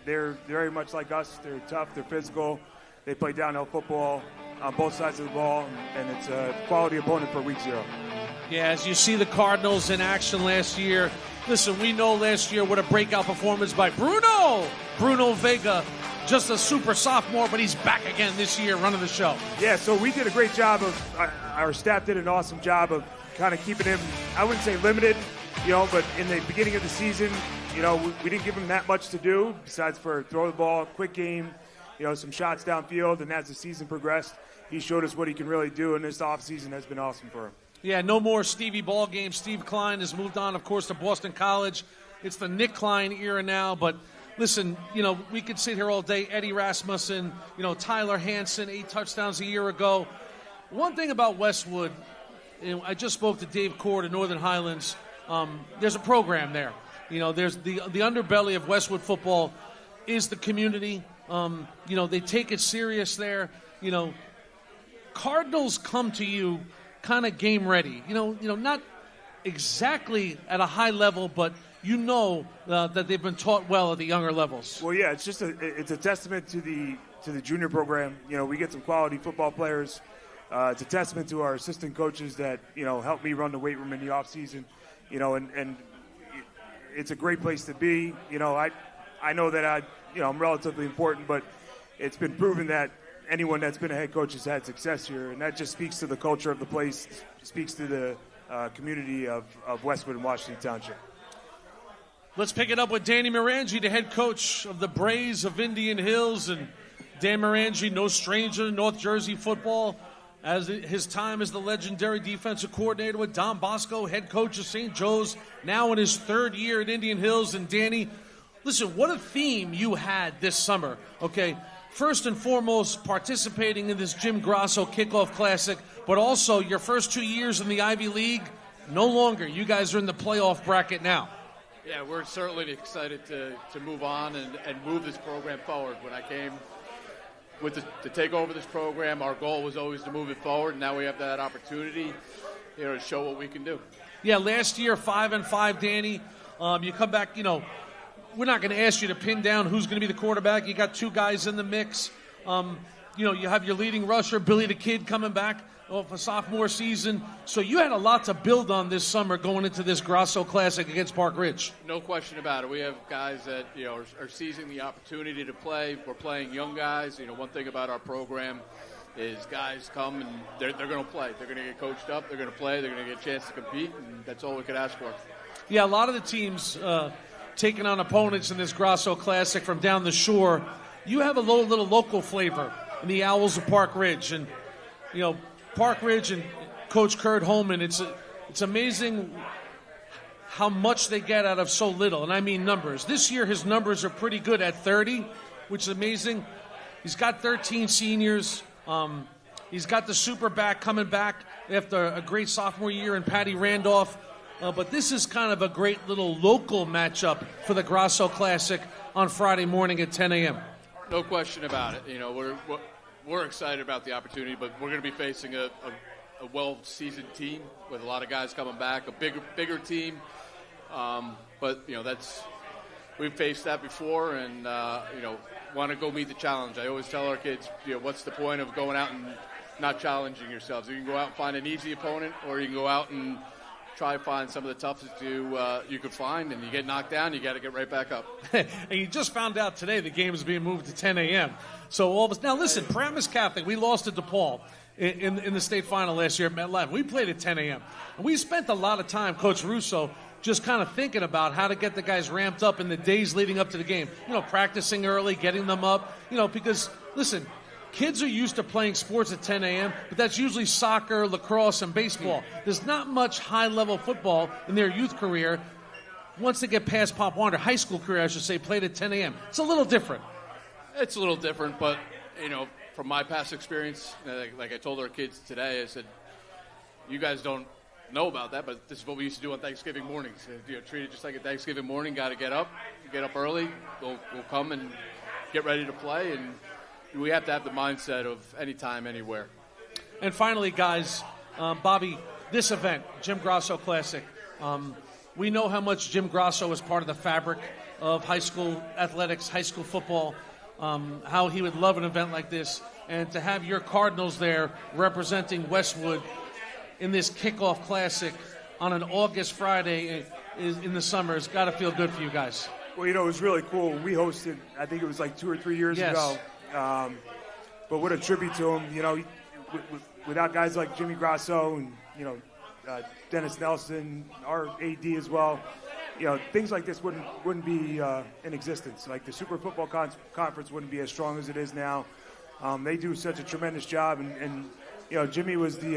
they're very much like us. They're tough. They're physical. They play downhill football on both sides of the ball, and it's a quality opponent for week 0. Yeah, as you see the Cardinals in action last year, listen, we know last year what a breakout performance by Bruno Vega, just a super sophomore, but he's back again this year running the show. Yeah, so we did a great job our staff did an awesome job of kind of keeping him, I wouldn't say limited, you know, but in the beginning of the season, you know, we didn't give him that much to do besides for throw the ball, quick game, you know, some shots downfield, and as the season progressed, he showed us what he can really do, and this offseason has been awesome for him. Yeah, no more Stevie ball games. Steve Klein has moved on, of course, to Boston College. It's the Nick Klein era now, but listen, you know, we could sit here all day. Eddie Rasmussen, you know, Tyler Hansen, 8 touchdowns a year ago. One thing about Westwood, you know, I just spoke to Dave Cord at Northern Highlands. There's a program there. You know, there's the underbelly of Westwood football is the community. You know, they take it serious there. You know, Cardinals come to you kind of game ready. You know, not exactly at a high level, but you know that they've been taught well at the younger levels. Well, yeah, it's a testament to the junior program. You know, we get some quality football players. It's a testament to our assistant coaches that, you know, help me run the weight room in the off season. You know, and it's a great place to be. You know, I know that I'm relatively important, but it's been proven that anyone that's been a head coach has had success here, and that just speaks to the culture of the place, speaks to the community of Westwood and Washington Township. Let's pick it up with Danny Morangi, the head coach of the Braves of Indian Hills. And Dan Morangi, no stranger to North Jersey football, as his time as the legendary defensive coordinator with Don Bosco, head coach of St. Joe's, now in his 3rd year at Indian Hills. And Danny, listen, what a theme you had this summer, okay? First and foremost, participating in this Jim Grasso Kickoff Classic, but also your first 2 years in the Ivy League, no longer. You guys are in the playoff bracket now. Yeah, we're certainly excited to move on and move this program forward. When I came to take over this program, our goal was always to move it forward, and now we have that opportunity, you know, to show what we can do. Yeah, last year, 5-5, Danny. You come back, you know, we're not going to ask you to pin down who's going to be the quarterback. You got 2 guys in the mix. You know, you have your leading rusher, Billy the Kid, coming back off a sophomore season. So you had a lot to build on this summer going into this Grasso Classic against Park Ridge. No question about it. We have guys that, you know, are seizing the opportunity to play. We're playing young guys. You know, one thing about our program is guys come and they're going to play. They're going to get coached up. They're going to play. They're going to get a chance to compete, and that's all we could ask for. Yeah, a lot of the teams taking on opponents in this Grasso Classic from down the shore, you have a little local flavor in the Owls of Park Ridge. And, you know, Park Ridge and Coach Kurt Holman, it's amazing how much they get out of so little, and I mean numbers. This year his numbers are pretty good at 30, which is amazing. He's got 13 seniors. He's got the super back coming back after a great sophomore year in Patty Randolph. But this is kind of a great little local matchup for the Grasso Classic on Friday morning at 10 a.m. No question about it. You know, we're excited about the opportunity, but we're going to be facing a well-seasoned team with a lot of guys coming back, a bigger team. But, you know, we've faced that before, and, you know, want to go meet the challenge. I always tell our kids, you know, what's the point of going out and not challenging yourselves? You can go out and find an easy opponent, or you can go out and try to find some of the toughest you could find, and you get knocked down, you got to get right back up. And you just found out today the game is being moved to 10 a.m. So all of us now listen. Paramus Catholic, we lost to DePaul in the state final last year at MetLife. We played at 10 a.m. And we spent a lot of time, Coach Russo, just kind of thinking about how to get the guys ramped up in the days leading up to the game. You know, practicing early, getting them up. You know, because listen, kids are used to playing sports at 10 a.m., but that's usually soccer, lacrosse, and baseball. There's not much high-level football in their youth career. Once they get past Pop Warner, high school career, I should say, played at 10 a.m. It's a little different. It's a little different, but, from my past experience, like I told our kids today, I said, you guys don't know about that, but this is what we used to do on Thanksgiving mornings. Treat it just like a Thanksgiving morning. Got to get up early. We'll come and get ready to play, and we have to have the mindset of anytime, anywhere. And finally, guys, Bobby, this event, Jim Grosso Classic, we know how much Jim Grosso is part of the fabric of high school athletics, high school football, how he would love an event like this, and to have your Cardinals there representing Westwood in this kickoff classic on an August Friday in the summer has got to feel good for you guys. Well, it was really cool. We hosted, I think it was like 2 or 3 years ago. But what a tribute to him, without guys like Jimmy Grosso and, Dennis Nelson, our AD as well, things like this wouldn't be in existence. Like the Super Football Conference wouldn't be as strong as it is now. They do such a tremendous job, and Jimmy was he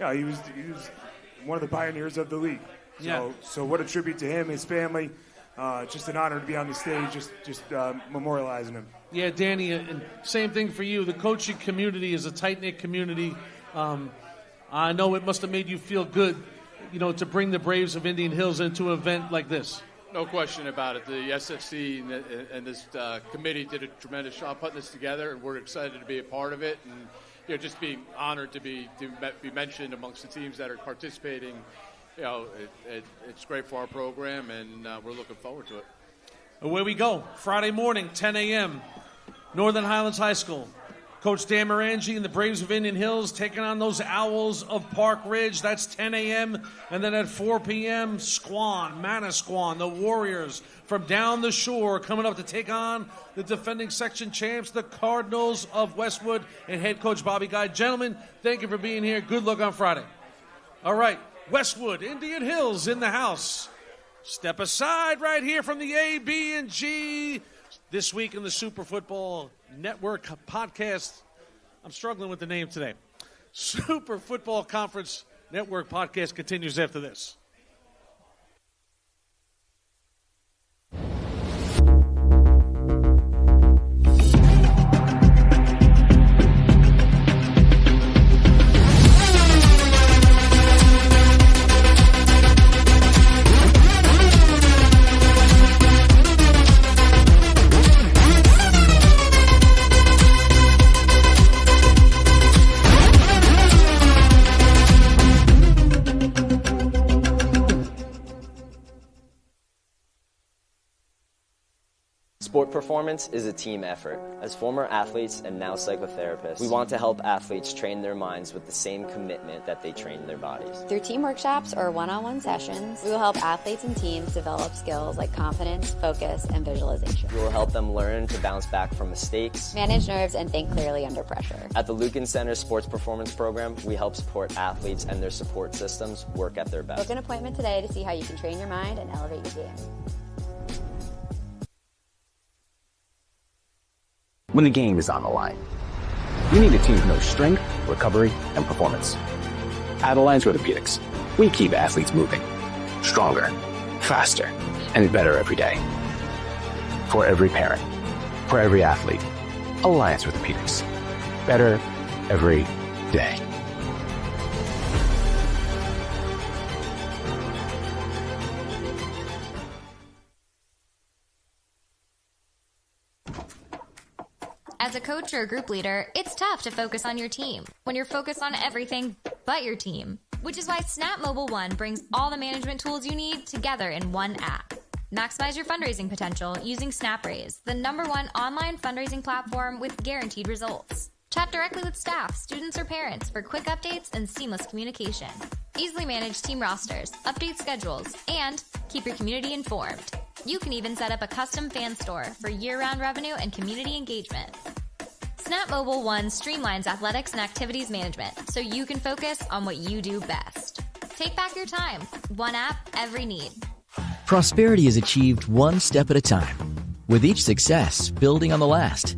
was one of the pioneers of the league. So what a tribute to him, his family. Just an honor to be on the stage, just memorializing him. Yeah, Danny, and same thing for you. The coaching community is a tight-knit community. I know it must have made you feel good, to bring the Braves of Indian Hills into an event like this. No question about it. The SFC and this committee did a tremendous job putting this together, and we're excited to be a part of it. And just being honored to be mentioned amongst the teams that are participating. It's great for our program, and we're looking forward to it. Away we go. Friday morning, 10 a.m., Northern Highlands High School. Coach Dan Morangi and the Braves of Indian Hills taking on those Owls of Park Ridge. That's 10 a.m. And then at 4 p.m., Manasquan, the Warriors from down the shore coming up to take on the defending section champs, the Cardinals of Westwood, and head coach Bobby Guy. Gentlemen, thank you for being here. Good luck on Friday. All right, Westwood, Indian Hills in the house. Step aside right here from the A, B, and G. This week in the Super Football Network podcast. I'm struggling with the name today. Super Football Conference Network podcast continues after this. Sport performance is a team effort. As former athletes and now psychotherapists, we want to help athletes train their minds with the same commitment that they train their bodies. Through team workshops or one-on-one sessions, we will help athletes and teams develop skills like confidence, focus, and visualization. We will help them learn to bounce back from mistakes, manage nerves, and think clearly under pressure. At the Lucan Center Sports Performance Program, we help support athletes and their support systems work at their best. Book an appointment today to see how you can train your mind and elevate your game. When the game is on the line, you need a team who knows strength, recovery, and performance. At Alliance Orthopedics, we keep athletes moving. Stronger, faster, and better every day. For every parent, for every athlete, Alliance Orthopedics. Better every day. As a coach or a group leader, it's tough to focus on your team when you're focused on everything but your team, which is why Snap Mobile One brings all the management tools you need together in one app. Maximize your fundraising potential using SnapRaise, the #1 online fundraising platform with guaranteed results. Chat directly with staff, students, or parents for quick updates and seamless communication. Easily manage team rosters, update schedules, and keep your community informed. You can even set up a custom fan store for year-round revenue and community engagement. Snap Mobile One streamlines athletics and activities management so you can focus on what you do best. Take back your time. One app, every need. Prosperity is achieved one step at a time, with each success building on the last.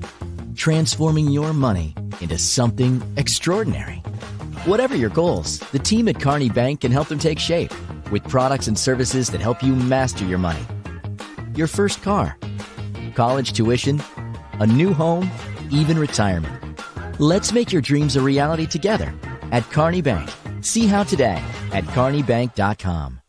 Transforming your money into something extraordinary. Whatever your goals, the team at Kearney Bank can help them take shape with products and services that help you master your money. Your first car, college tuition, a new home, even retirement. Let's make your dreams a reality together at Kearney Bank. See how today at KearneyBank.com.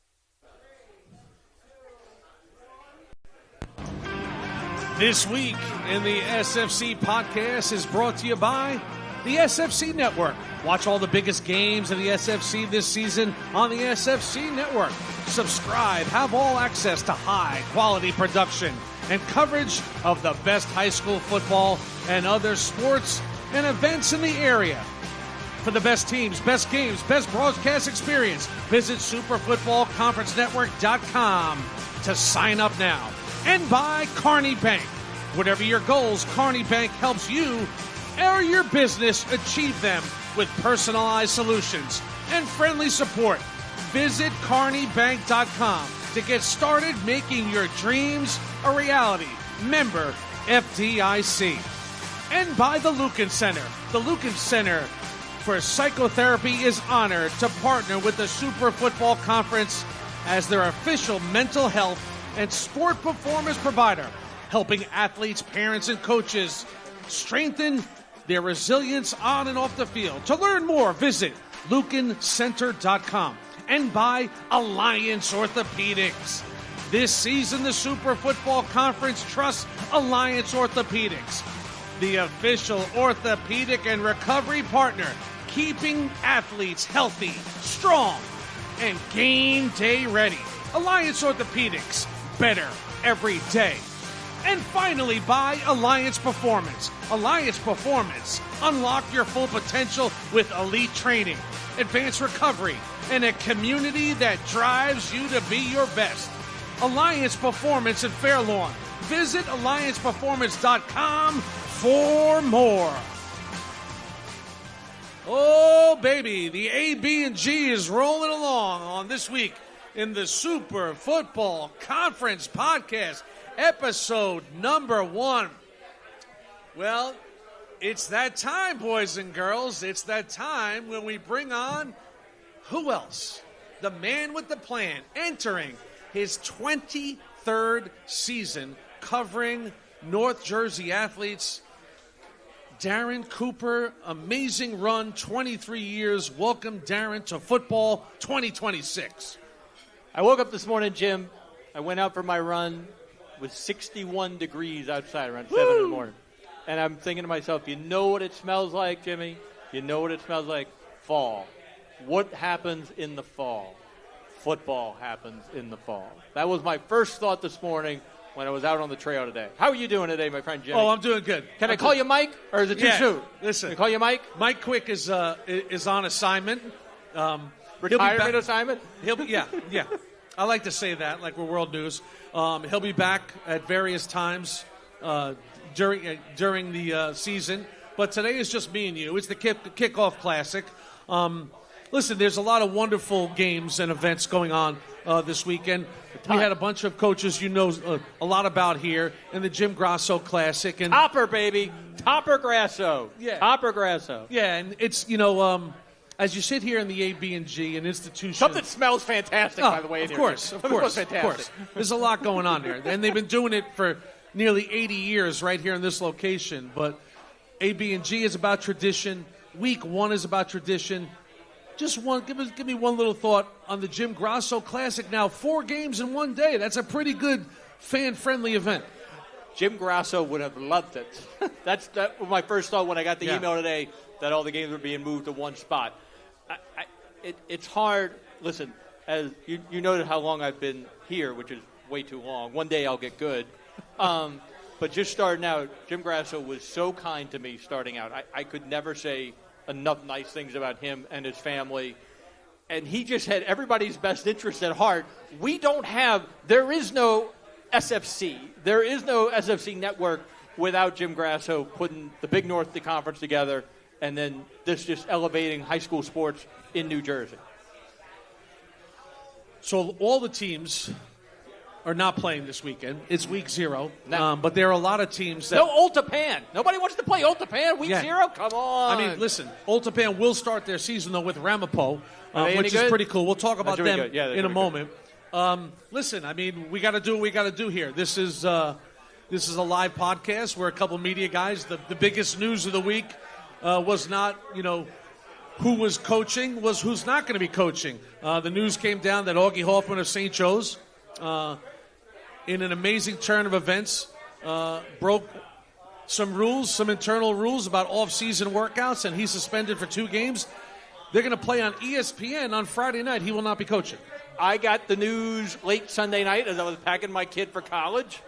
This week in the SFC podcast is brought to you by the SFC Network. Watch all the biggest games of the SFC this season on the SFC Network. Subscribe, have all access to high-quality production and coverage of the best high school football and other sports and events in the area. For the best teams, best games, best broadcast experience, visit SuperFootballConferenceNetwork.com to sign up now. And by Kearney Bank. Whatever your goals, Kearney Bank helps you or your business achieve them with personalized solutions and friendly support. Visit KearneyBank.com to get started making your dreams a reality. Member FDIC. And by the Lucan Center. The Lucan Center for Psychotherapy is honored to partner with the Super Football Conference as their official mental health and sport performance provider, helping athletes, parents, and coaches strengthen their resilience on and off the field. To learn more, visit LucanCenter.com. And by Alliance Orthopedics. This season, the Super Football Conference trusts Alliance Orthopedics, the official orthopedic and recovery partner, keeping athletes healthy, strong, and game day ready. Alliance Orthopedics, better every day. And finally, by Alliance Performance. Alliance Performance. Unlock your full potential with elite training, advanced recovery, and a community that drives you to be your best. Alliance Performance in Fair Lawn. Visit AlliancePerformance.com for more. Oh, baby, the A, B, and G is rolling along on this week in the Super Football Conference podcast, episode number 1. Well, it's that time, boys and girls. It's that time when we bring on, who else? The man with the plan, entering his 23rd season covering North Jersey athletes. Darren Cooper, amazing run, 23 years. Welcome, Darren, to football 2026. I woke up this morning, Jim. I went out for my run. It was 61 degrees outside around 7 in the morning. And I'm thinking to myself, you know what it smells like, Jimmy? You know what it smells like? Fall. What happens in the fall? Football happens in the fall. That was my first thought this morning when I was out on the trail today. How are you doing today, my friend Jimmy? Oh, I'm doing good. Can I call you Mike, or is it too soon? Listen. Can I call you Mike? Mike Quick is on assignment. Retirement assignment? He'll be, yeah. I like to say that, like we're world news. He'll be back at various times during the season. But today is just me and you. It's the kickoff classic. Listen, there's a lot of wonderful games and events going on this weekend. We had a bunch of coaches you know a lot about here in the Jim Grasso Classic. And Topper, baby. Topper Grasso. Yeah. Topper Grasso. Yeah, and it's, as you sit here in the A, B, and G, an institution. Something smells fantastic, by the way. Of course. There's a lot going on there. And they've been doing it for nearly 80 years right here in this location. But A, B, and G is about tradition. Week 1 is about tradition. Just give me one little thought on the Jim Grasso Classic. Now, 4 games in one day. That's a pretty good fan-friendly event. Jim Grasso would have loved it. That was my first thought when I got the email today that all the games were being moved to one spot. It's hard. Listen, as you know how long I've been here, which is way too long. One day I'll get good. But just starting out, Jim Grasso was so kind to me starting out. I could never say enough nice things about him and his family. And he just had everybody's best interest at heart. There is no SFC. There is no SFC network without Jim Grasso putting the Big North Conference together and then this just elevating high school sports in New Jersey. So all the teams are not playing this weekend. It's week 0. But there are a lot of teams that... No Ultapan. Nobody wants to play Ultapan week 0? Come on. I mean, listen, Ultapan will start their season, though, with Ramapo, which is pretty cool. We'll talk about them in a moment. Listen, I mean, we got to do what we got to do here. This is This is a live podcast. We're a couple media guys. The biggest news of the week was not, who was coaching, was who's not going to be coaching. The news came down that Augie Hoffman of St. Joe's, in an amazing turn of events, broke some rules, some internal rules about off-season workouts, and he's suspended for 2 games. They're going to play on ESPN on Friday night. He will not be coaching. I got the news late Sunday night as I was packing my kid for college,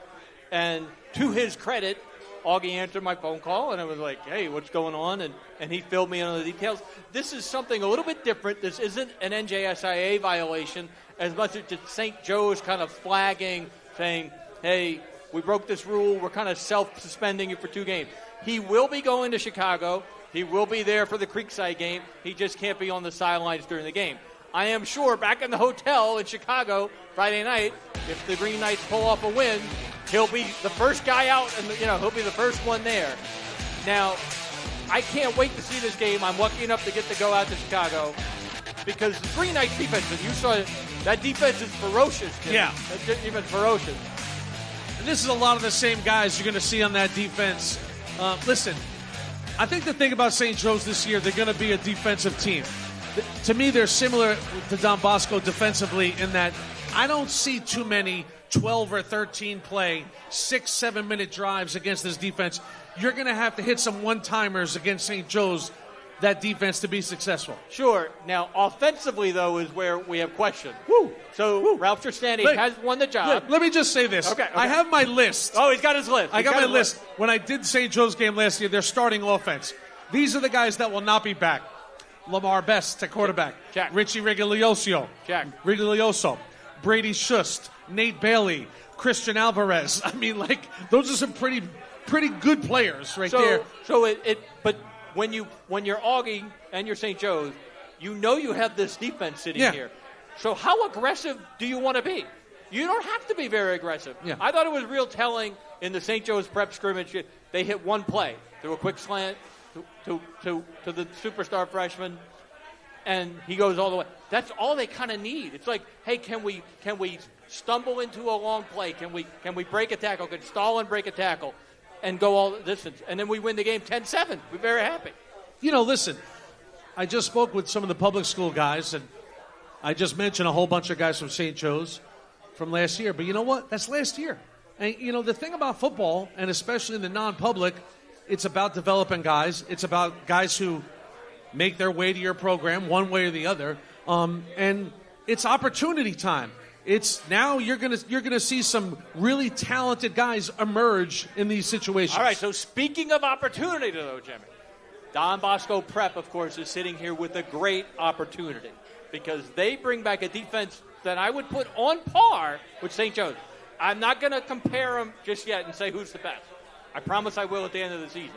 and to his credit, Augie answered my phone call, and I was like, hey, what's going on? And he filled me in on the details. This is something a little bit different. This isn't an NJSIA violation as much as it's St. Joe's kind of flagging, saying, hey, we broke this rule. We're kind of self-suspending you for 2 games. He will be going to Chicago. He will be there for the Creekside game. He just can't be on the sidelines during the game. I am sure back in the hotel in Chicago Friday night, if the Green Knights pull off a win, he'll be the first guy out, and he'll be the first one there. Now, I can't wait to see this game. I'm lucky enough to get to go out to Chicago because the Green Knights defense, and you saw it, that defense is ferocious. Jimmy. Yeah. That defense is ferocious. And this is a lot of the same guys you're going to see on that defense. Listen, I think the thing about St. Joe's this year, they're going to be a defensive team. To me, they're similar to Don Bosco defensively in that I don't see too many 12 or 13 play, 6-7 minute drives against this defense. You're going to have to hit some one-timers against St. Joe's, that defense, to be successful. Sure. Now, offensively, though, is where we have questions. So, Ralph Tristani has won the job. Let me just say this. Okay. I have my list. Oh, he's got his list. I got my list. When I did St. Joe's game last year, their starting offense. These are the guys that will not be back. Lamar Best at quarterback. Check. Richie Rigoglioso. Check. Rigoglioso. Brady Schust. Nate Bailey. Christian Alvarez. I mean, those are some pretty good players there. But when you're Augie and you're St. Joe's, you have this defense sitting here. So how aggressive do you want to be? You don't have to be very aggressive. Yeah. I thought it was real telling in the St. Joe's prep scrimmage. They hit one play through a quick slant to the superstar freshman, and he goes all the way. That's all they kind of need. It's like, hey, can we stumble into a long play? Can we break a tackle? Can stall and break a tackle and go all the distance? And then we win the game 10-7. We're very happy. Listen, I just spoke with some of the public school guys, and I just mentioned a whole bunch of guys from St. Joe's from last year. But you know what? That's last year. And, the thing about football, and especially in the non-public, it's about developing guys. It's about guys who make their way to your program one way or the other. And it's opportunity time. It's now you're gonna see some really talented guys emerge in these situations. All right, so speaking of opportunity, though, Jimmy, Don Bosco Prep, of course, is sitting here with a great opportunity because they bring back a defense that I would put on par with St. Joe's. I'm not going to compare them just yet and say who's the best. I promise I will at the end of the season.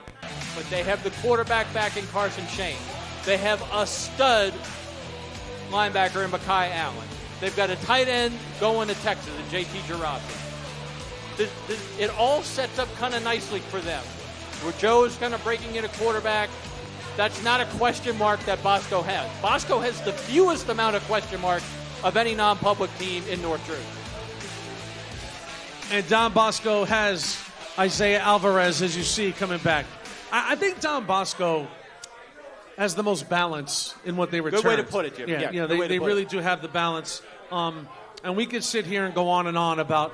But they have the quarterback back in Carson Shane. They have a stud linebacker in Mekhi Allen. They've got a tight end going to Texas in J.T. Jurasi. It all sets up kind of nicely for them. Where Joe's kind of breaking in a quarterback, that's not a question mark that Bosco has. Bosco has the fewest amount of question marks of any non-public team in North Jersey. And Don Bosco has Isaiah Alvarez, as you see, coming back. I think Don Bosco has the most balance in what they return. Good way to put it, Jim. Yeah, they really do have the balance. And we could sit here and go on and on about,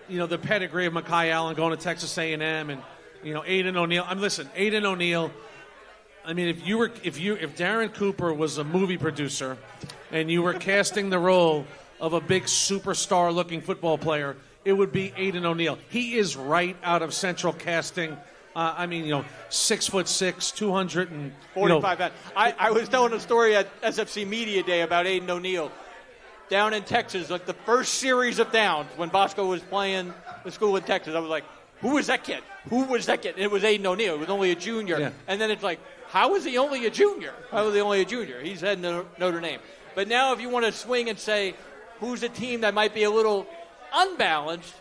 the pedigree of Mekhi Allen going to Texas A&M and, Aiden O'Neal. Listen, Aiden O'Neal. I mean, if Darren Cooper was a movie producer and you were casting the role of a big superstar-looking football player, it would be Aiden O'Neal. He is right out of Central Casting. 6'6", 245 pounds. I was telling a story at SFC Media Day about Aiden O'Neal down in Texas, like the first series of downs when Bosco was playing the school in Texas. I was like, who was that kid? Who was that kid? And it was Aiden O'Neal. He was only a junior. Yeah. And then it's like, how is he only a junior? He's at Notre Dame. But now if you want to swing and say, who's a team that might be a little unbalanced,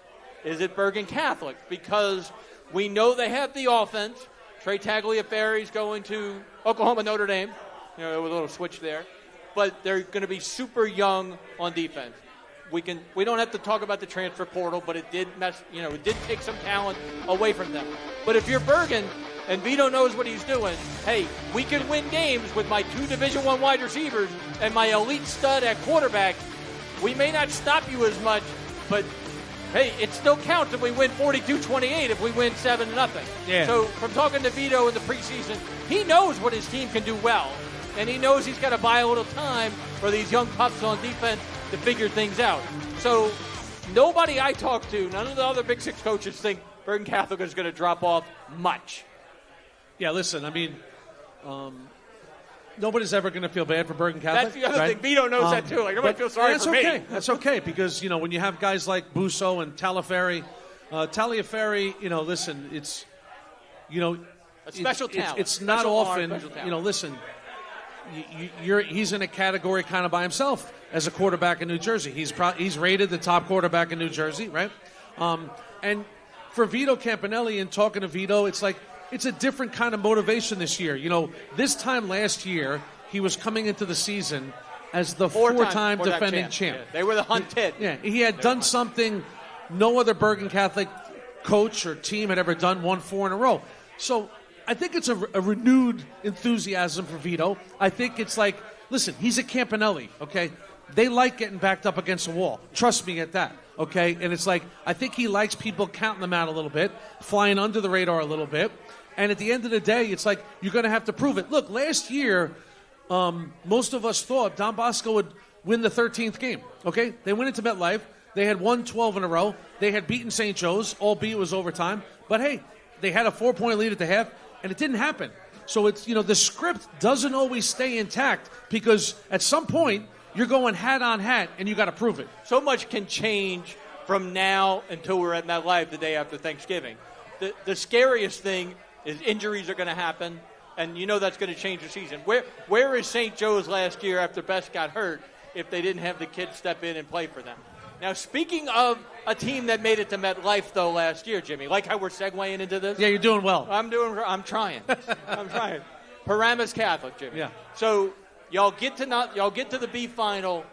is it Bergen Catholic? Because we know they have the offense. Trey Tagliaferri's going to Oklahoma Notre Dame. There was a little switch there. But they're going to be super young on defense. we don't have to talk about the transfer portal, but it did it did take some talent away from them. But if you're Bergen and Vito knows what he's doing, hey, we can win games with my 2 Division I wide receivers and my elite stud at quarterback. We may not stop you as much, but hey, it still counts if we win 42-28 if we win 7-0. Yeah. So from talking to Vito in the preseason, he knows what his team can do well, and he knows he's got to buy a little time for these young pups on defense to figure things out. So nobody I talk to, none of the other Big Six coaches think Bergen Catholic is going to drop off much. Yeah, listen, I mean, nobody's ever going to feel bad for Bergen Catholic. That's the other right? thing. Vito knows that too. Like, nobody feels sorry for me. That's okay because, when you have guys like Busso and Taliaferri, listen, it's, a special talent. It's not special often, arm, listen, he's in a category kind of by himself as a quarterback in New Jersey. He's rated the top quarterback in New Jersey, right? And for Vito Campanelli and talking to Vito, it's like, it's a different kind of motivation this year. This time last year, he was coming into the season as the four-time defending champ. Yeah, they were the hunted. Yeah, he had done something no other Bergen Catholic coach or team had ever done, won 4 in a row. So I think it's a renewed enthusiasm for Vito. I think it's like, listen, he's a Campanelli, okay? They like getting backed up against a wall. Trust me at that, okay? And it's like, I think he likes people counting them out a little bit, flying under the radar a little bit. And at the end of the day, it's like, you're going to have to prove it. Look, last year, most of us thought Don Bosco would win the 13th game, okay? They went into MetLife. They had won 12 in a row. They had beaten St. Joe's, albeit it was overtime. But, hey, they had a 4-point lead at the half, and it didn't happen. So, it's the script doesn't always stay intact because at some point, you're going hat on hat, and you got to prove it. So much can change from now until we're at MetLife the day after Thanksgiving. The scariest thing is injuries are going to happen, and that's going to change the season. Where is St. Joe's last year after Best got hurt if they didn't have the kids step in and play for them? Now, speaking of a team that made it to MetLife, though, last year, Jimmy, like how we're segueing into this? Yeah, you're doing well. I'm trying. I'm trying. Paramus Catholic, Jimmy. Yeah. So y'all get to the B final,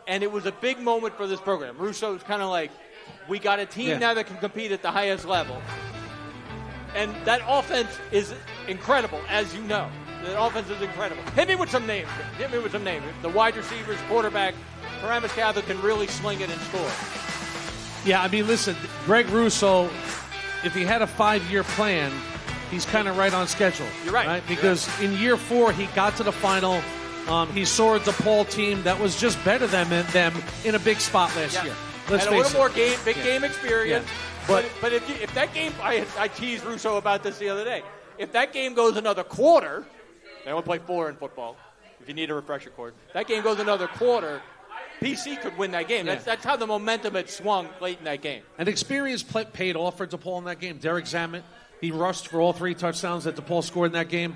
and it was a big moment for this program. Russo's kind of like, we got a team now that can compete at the highest level. And that offense is incredible, as you know. The offense is incredible. Hit me with some names. The wide receivers, quarterback, Paramus Catholic can really sling it and score. Yeah, I mean, listen, Greg Russo, if he had a 5-year plan, he's kind of right on schedule. You're right. Because in year 4, he got to the final. He saw a DePaul team that was just better than them in a big spot last year. Let's and a face little it. more big game experience. Yeah. But if that game, I teased Russo about this the other day. If that game goes another quarter, they only play 4 in football. If you need a refresher course, that game goes another quarter. PC could win that game. That's how the momentum had swung late in that game. And experience paid off for DePaul in that game. Derek Zammit, he rushed for all 3 touchdowns that DePaul scored in that game.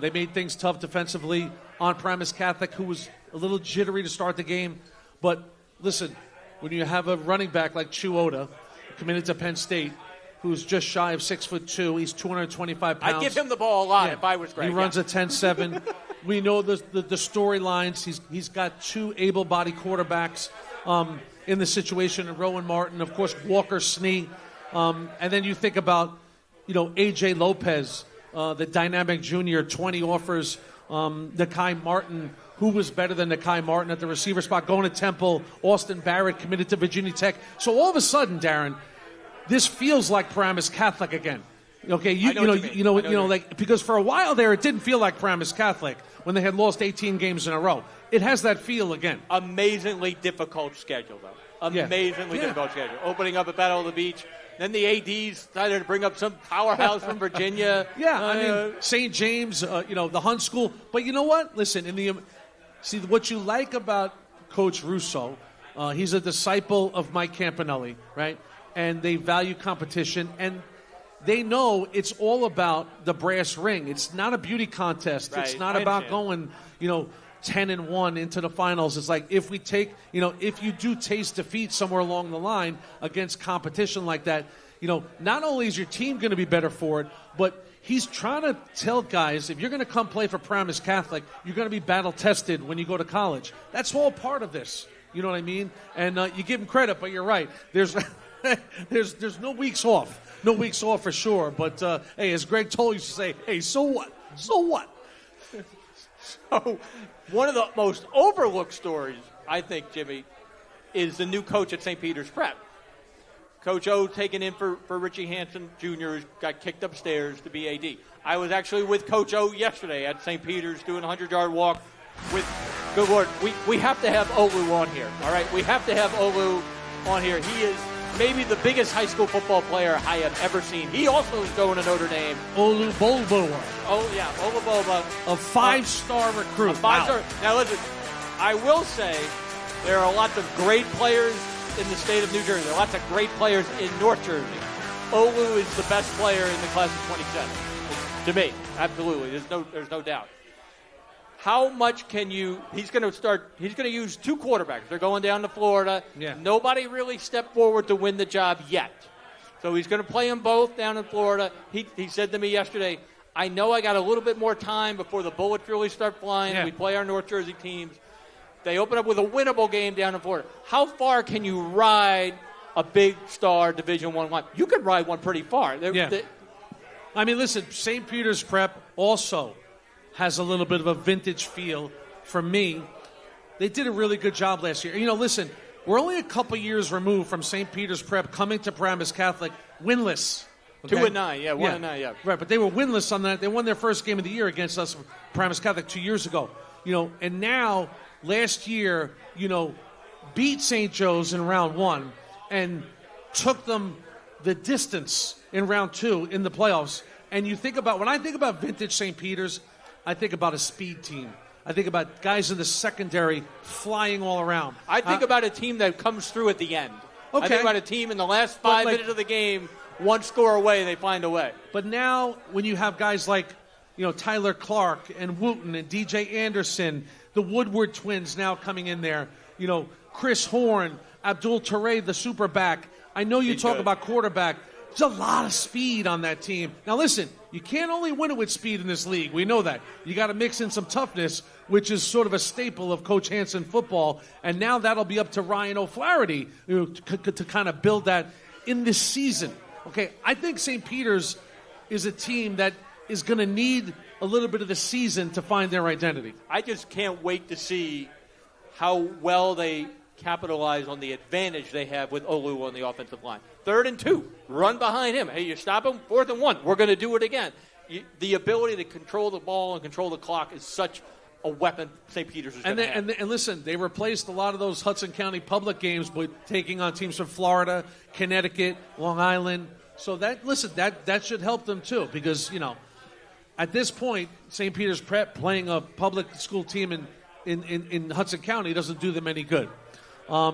They made things tough defensively on Paramus Catholic, who was a little jittery to start the game. But listen, when you have a running back like Chuoda, committed to Penn State, who's just shy of 6'2", he's 225 pounds. I'd give him the ball a lot if I was Greg. He runs a 10-7. We know the storylines. He's got 2 able-bodied quarterbacks in the situation, and Rowan Martin, of course, Walker Snee. And then you think about, A.J. Lopez, the dynamic junior, 20 offers. Nakai Martin, who was better than Nakai Martin at the receiver spot, going to Temple. Austin Barrett committed to Virginia Tech. So all of a sudden, Darren, this feels like Paramus Catholic again. Okay, because for a while there, it didn't feel like Paramus Catholic when they had lost 18 games in a row. It has that feel again. Amazingly difficult schedule, though. Amazingly difficult schedule. Opening up at Battle of the Beach. Then the ADs decided to bring up some powerhouse from Virginia. St. James, the Hunt School. But you know what? Listen, see what you like about Coach Russo, he's a disciple of Mike Campanelli, right? And they value competition, and they know it's all about the brass ring. It's not a beauty contest. Right. It's not about going, 10-1 into the finals. It's like if you do taste defeat somewhere along the line against competition like that, not only is your team going to be better for it, but he's trying to tell guys, if you're going to come play for Paramus Catholic, you're going to be battle tested when you go to college. That's all part of this. You know what I mean? And you give him credit, but you're right. There's there's no weeks off. No weeks off for sure. But, hey, as Greg Toll used to say, hey, so what? So what? So one of the most overlooked stories, I think, Jimmy, is the new coach at St. Peter's Prep. Coach O taken in for Richie Hansen Jr., who got kicked upstairs to be AD. I was actually with Coach O yesterday at St. Peter's doing a 100-yard walk with, good Lord, we have to have Olu on here, all right? We have to have Olu on here. He is maybe the biggest high school football player I have ever seen. He also is going to Notre Dame. Olu Bolboa. Oh, yeah, Olu Bolboa. A five-star recruit. Five-star. Now, listen, I will say there are lots of great players in the state of New Jersey. There are lots of great players in North Jersey. Olu is the best player in the class of 27. To me, absolutely. There's no doubt. How much can you – he's going to use two quarterbacks. They're going down to Florida. Yeah. Nobody really stepped forward to win the job yet. So he's going to play them both down in Florida. He said to me yesterday, I know I got a little bit more time before the bullets really start flying. Yeah. We play our North Jersey teams. They open up with a winnable game down in Florida. How far can you ride a big star Division I line? You could ride one pretty far. I mean, listen, St. Peter's Prep also has a little bit of a vintage feel for me. They did a really good job last year. You know, listen, we're only a couple years removed from St. Peter's Prep coming to Paramus Catholic winless. Okay? 2-9, yeah, 1-9, yeah. Right, but they were winless on that. They won their first game of the year against us, Paramus Catholic, 2 years ago. You know, and now, last year, you know, beat St. Joe's in round 1 and took them the distance in round 2 in the playoffs. And you think about, when I think about vintage St. Peter's, I think about a speed team. I think about guys in the secondary flying all around. I think about a team that comes through at the end. Okay. I think about a team in the last 5 minutes of the game, one score away, they find a way. But now when you have guys like, you know, Tyler Clark and Wooten and DJ Anderson, the Woodward twins now coming in there, you know, Chris Horn, Abdul Turay, the super back. I know you talk about quarterback. There's a lot of speed on that team. Now, listen, you can't only win it with speed in this league. We know that. You got to mix in some toughness, which is sort of a staple of Coach Hansen football. And now that'll be up to Ryan O'Flaherty to kind of build that in this season. Okay, I think St. Peter's is a team that is going to need a little bit of the season to find their identity. I just can't wait to see how well they capitalize on the advantage they have with Olu on the offensive line. 3rd and 2, run behind him. Hey, you stop him, 4th and 1, we're going to do it again. The ability to control the ball and control the clock is such a weapon St. Peter's is going to have. And listen, they replaced a lot of those Hudson County public games with taking on teams from Florida, Connecticut, Long Island. So that should help them too, because, you know, at this point, St. Peter's Prep playing a public school team in Hudson County doesn't do them any good. Are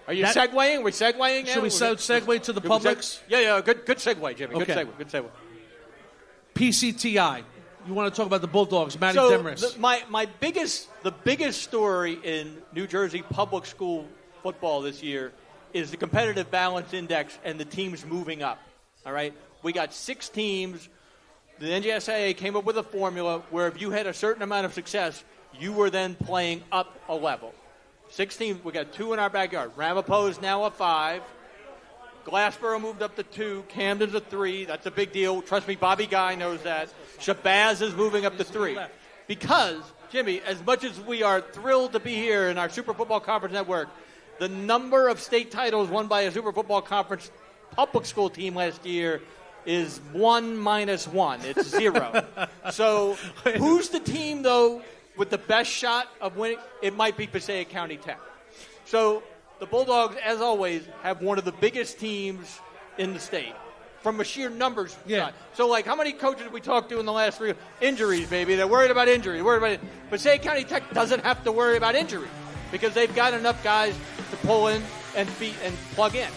you segueing? We're segueing now? Should we segue to the Publix? Yeah, good segue, Jimmy. Okay. Good segue. PCTI. You want to talk about the Bulldogs, Matty So Demris. the biggest story in New Jersey public school football this year is the competitive balance index and the teams moving up. All right, we got 6 teams. The NJSAA came up with a formula where if you had a certain amount of success, you were then playing up a level. 6 teams. We got 2 in our backyard. Ramapo's now a 5. Glassboro moved up to 2. Camden's a 3. That's a big deal. Trust me, Bobby Guy knows that. Shabazz is moving up to 3. Because, Jimmy, as much as we are thrilled to be here in our Super Football Conference Network, the number of state titles won by a Super Football Conference public school team last year is 1 minus 1. It's 0. So who's the team, though, with the best shot of winning? It might be Passaic County Tech. So the Bulldogs, as always, have one of the biggest teams in the state from a sheer numbers side. So, like, how many coaches did we talk to in the last 3? Injuries, baby. They're worried about injuries. Passaic County Tech doesn't have to worry about injury because they've got enough guys to pull in and plug in.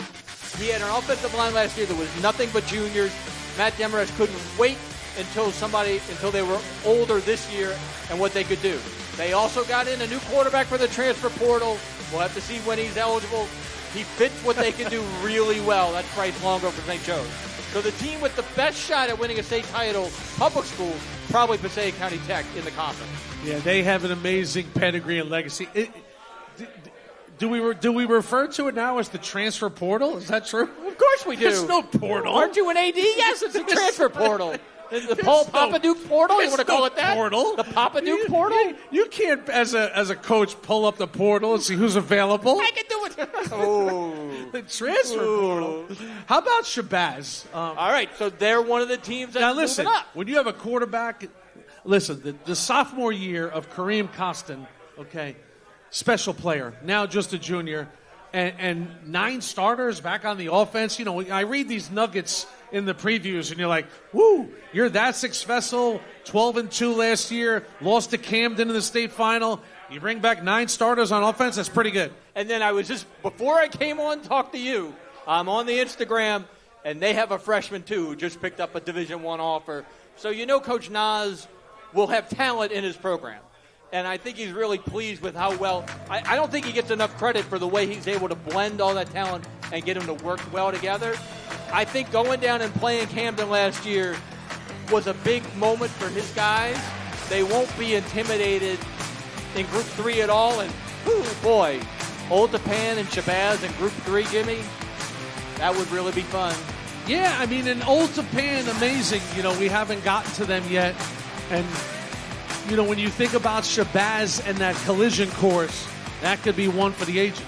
He had an offensive line last year that was nothing but juniors. Matt Demarest couldn't wait until they were older this year and what they could do. They also got in a new quarterback for the transfer portal. We'll have to see when he's eligible. He fits what they can do really well. That's Bryce Longo from St. Joe's. So the team with the best shot at winning a state title, public school, probably Passaic County Tech in the conference. Yeah, they have an amazing pedigree and legacy. Do we refer to it now as the transfer portal? Is that true? Of course we do. There's no portal. Aren't you an AD? Yes, it's a transfer portal. The Paul Papaduke portal? You want to call it that? Portal. The Papaduke portal? You can't, as a coach, pull up the portal and see who's available. I can do it. Oh. The transfer portal. How about Shabazz? All right, so they're one of the teams that's now listen, moving up. when you have a quarterback, listen, the sophomore year of Kareem Costin, okay, special player, now just a junior, and 9 starters back on the offense. You know, I read these nuggets in the previews, and you're like, woo, you're that successful, 12-2 last year, lost to Camden in the state final. You bring back 9 starters on offense, that's pretty good. And then I was just, before I came on to talk to you, I'm on the Instagram, and they have a freshman, too, who just picked up a Division I offer. So you know Coach Nas will have talent in his program. And I think he's really pleased with how well – I don't think he gets enough credit for the way he's able to blend all that talent and get them to work well together. I think going down and playing Camden last year was a big moment for his guys. They won't be intimidated in Group 3 at all. And, boy, Old Japan and Shabazz in Group 3, Jimmy, that would really be fun. Yeah, I mean, in Old Japan, amazing. You know, we haven't gotten to them yet. And – you know, when you think about Shabazz and that collision course, that could be one for the ages.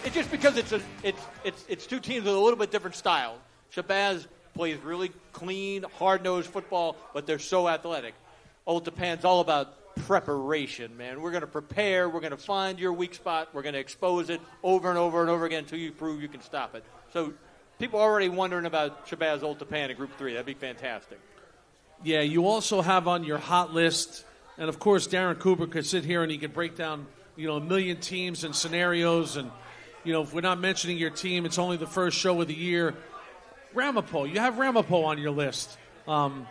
It's just because it's 2 teams with a little bit different style. Shabazz plays really clean, hard-nosed football, but they're so athletic. Old Japan's all about preparation, man. We're going to prepare. We're going to find your weak spot. We're going to expose it over and over and over again until you prove you can stop it. So people are already wondering about Shabazz Old Japan in Group 3. That'd be fantastic. Yeah, you also have on your hot list. And, of course, Darren Cooper could sit here and he could break down, you know, a million teams and scenarios. And, you know, if we're not mentioning your team, it's only the first show of the year. Ramapo, you have Ramapo on your list. You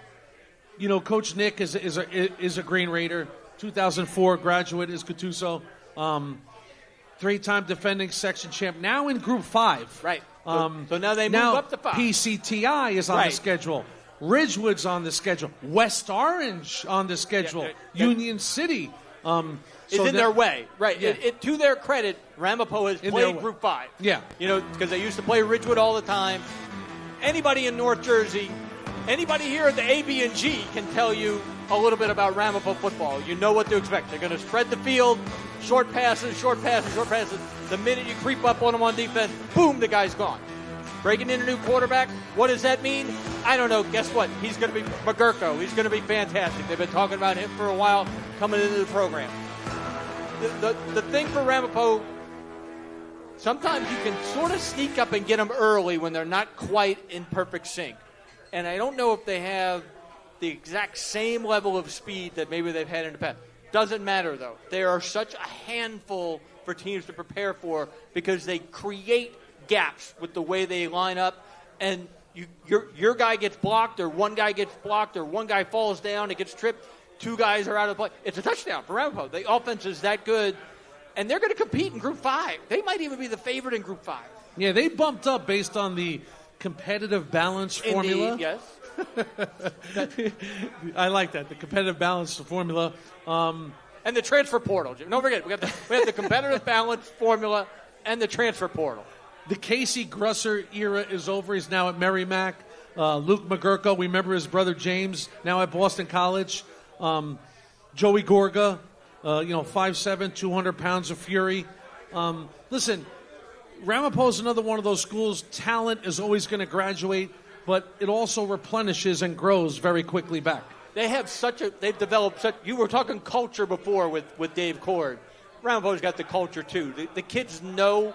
know, Coach Nick is a Green Raider, 2004 graduate is Gattuso. 3-time defending section champ, now in Group 5. Right. So now they move up to 5. PCTI is on the schedule. Ridgewood's on the schedule. West Orange on the schedule. Union City is in their way. Right. Yeah. To their credit, Ramapo has played Group 5. Yeah. You know, because they used to play Ridgewood all the time. Anybody in North Jersey, anybody here at the AB&G can tell you a little bit about Ramapo football. You know what to expect. They're going to spread the field, short passes, short passes, short passes. The minute you creep up on them on defense, boom, the guy's gone. Breaking in a new quarterback, what does that mean? I don't know. Guess what? He's going to be McGurko. He's going to be fantastic. They've been talking about him for a while coming into the program. The thing for Ramapo, sometimes you can sort of sneak up and get them early when they're not quite in perfect sync. And I don't know if they have the exact same level of speed that maybe they've had in the past. Doesn't matter, though. They are such a handful for teams to prepare for because they create gaps with the way they line up, and your guy gets blocked, or one guy gets blocked, or one guy falls down and gets tripped, 2 guys are out of play. It's a touchdown for Ramapo. The offense is that good, and they're going to compete in Group 5. They might even be the favorite in Group 5. Yeah, they bumped up based on the competitive balance formula. Indeed, yes. I like that, the competitive balance formula. And the transfer portal. Don't forget, we have the competitive balance formula and the transfer portal. The Casey Grusser era is over. He's now at Merrimack. Luke McGurko, we remember his brother James, now at Boston College. Joey Gorga, 5'7", 200 pounds of fury. Listen, Ramapo is another one of those schools. Talent is always going to graduate, but it also replenishes and grows very quickly back. They've developed such, you were talking culture before with Dave Cord. Ramapo's got the culture too. The kids know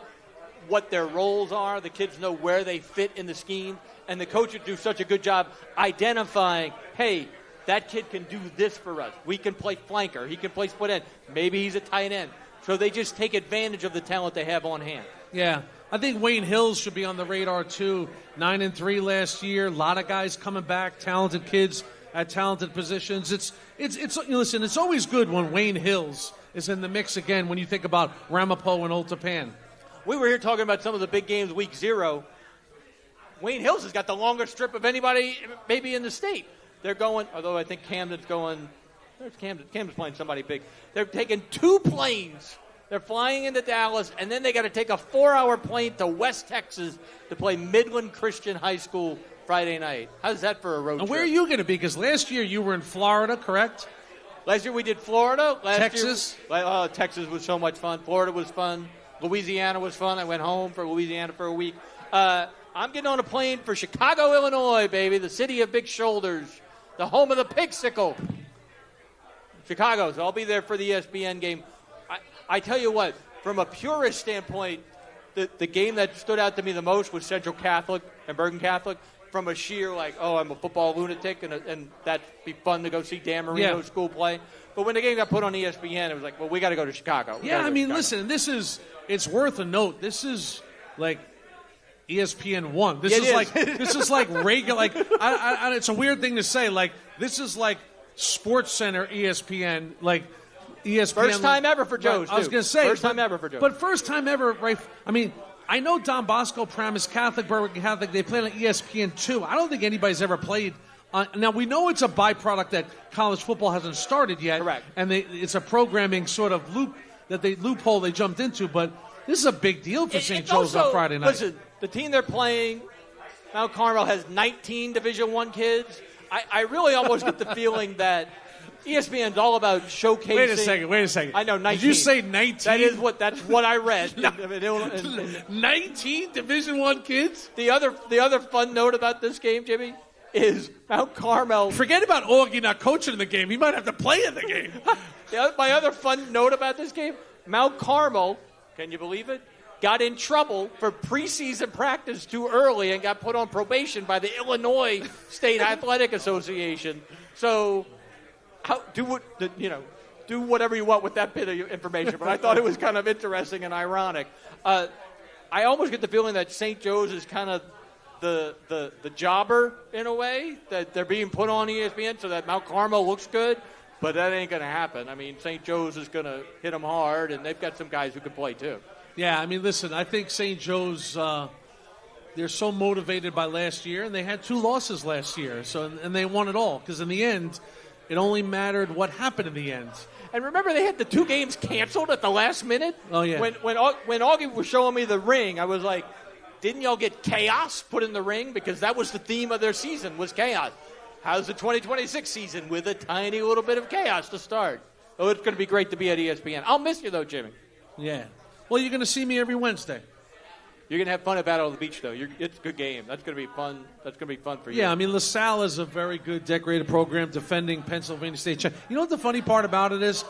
what their roles are. The kids know where they fit in the scheme. And the coaches do such a good job identifying, hey, that kid can do this for us. We can play flanker. He can play split end. Maybe he's a tight end. So they just take advantage of the talent they have on hand. Yeah. I think Wayne Hills should be on the radar too. 9-3 last year. A lot of guys coming back, talented kids at talented positions. Listen, it's always good when Wayne Hills is in the mix again when you think about Ramapo and Old Japan. We were here talking about some of the big games week 0. Wayne Hills has got the longest strip of anybody maybe in the state. They're going, although I think Camden's going, there's Camden's playing somebody big. They're taking 2 planes They're flying into Dallas, and then they got to take a 4-hour plane to West Texas to play Midland Christian High School Friday night. How's that for a road trip? Where are you going to be? Because last year you were in Florida, correct? Last year we did Florida. Texas? Texas was so much fun. Florida was fun. Louisiana was fun. I went home for Louisiana for a week. I'm getting on a plane for Chicago, Illinois, baby, the city of big shoulders, the home of the Pigsicle. Chicago, so I'll be there for the ESPN game. I tell you what, from a purist standpoint, the game that stood out to me the most was Central Catholic and Bergen Catholic. From a sheer, I'm a football lunatic, and that'd be fun to go see Dan Marino's school play. But when the game got put on ESPN, it was like, well, we got to go to Chicago. Listen, it's worth a note. This is like ESPN 1. This is like regular. It's a weird thing to say. Like, this is like Sports Center ESPN. Like, ESPN. First time ever for Joe's. I was going to say. First time ever for Joe's. But first time ever, right? I mean, I know Don Bosco, Paramus Catholic, Berwick Catholic, they play on ESPN 2. I don't think anybody's ever played. Now, we know it's a byproduct that college football hasn't started yet. Correct. And it's a programming sort of loophole they jumped into. But this is a big deal for St. Joe's on Friday night. Listen, the team they're playing, Mount Carmel, has 19 Division I kids. I really almost get the feeling that ESPN's all about showcasing. Wait a second. I know, 19. Did you say 19? That's what I read. 19 Division I kids? The other fun note about this game, Jimmy, is Mount Carmel. Forget about Augie not coaching in the game. He might have to play in the game. My other fun note about this game, Mount Carmel, can you believe it, got in trouble for preseason practice too early and got put on probation by the Illinois State Athletic Association. So do whatever you want with that bit of information, but I thought it was kind of interesting and ironic. I almost get the feeling that St. Joe's is kind of the jobber in a way, that they're being put on ESPN so that Mount Carmel looks good, but that ain't going to happen. I mean, St. Joe's is going to hit them hard, and they've got some guys who can play too. Yeah, I mean, listen, I think St. Joe's, they're so motivated by last year, and they had 2 losses last year, and they won it all, because in the end, it only mattered what happened in the end. And remember, they had the 2 games canceled at the last minute? Oh, yeah. When Augie was showing me the ring, I was like, didn't y'all get chaos put in the ring? Because that was the theme of their season, was chaos. How's the 2026 season with a tiny little bit of chaos to start? Oh, it's going to be great to be at ESPN. I'll miss you, though, Jimmy. Yeah. Well, you're going to see me every Wednesday. You're going to have fun at Battle of the Beach, though. It's a good game. That's going to be fun. That's going to be fun for you. Yeah, I mean, LaSalle is a very good decorated program defending Pennsylvania State. You know what the funny part about it is?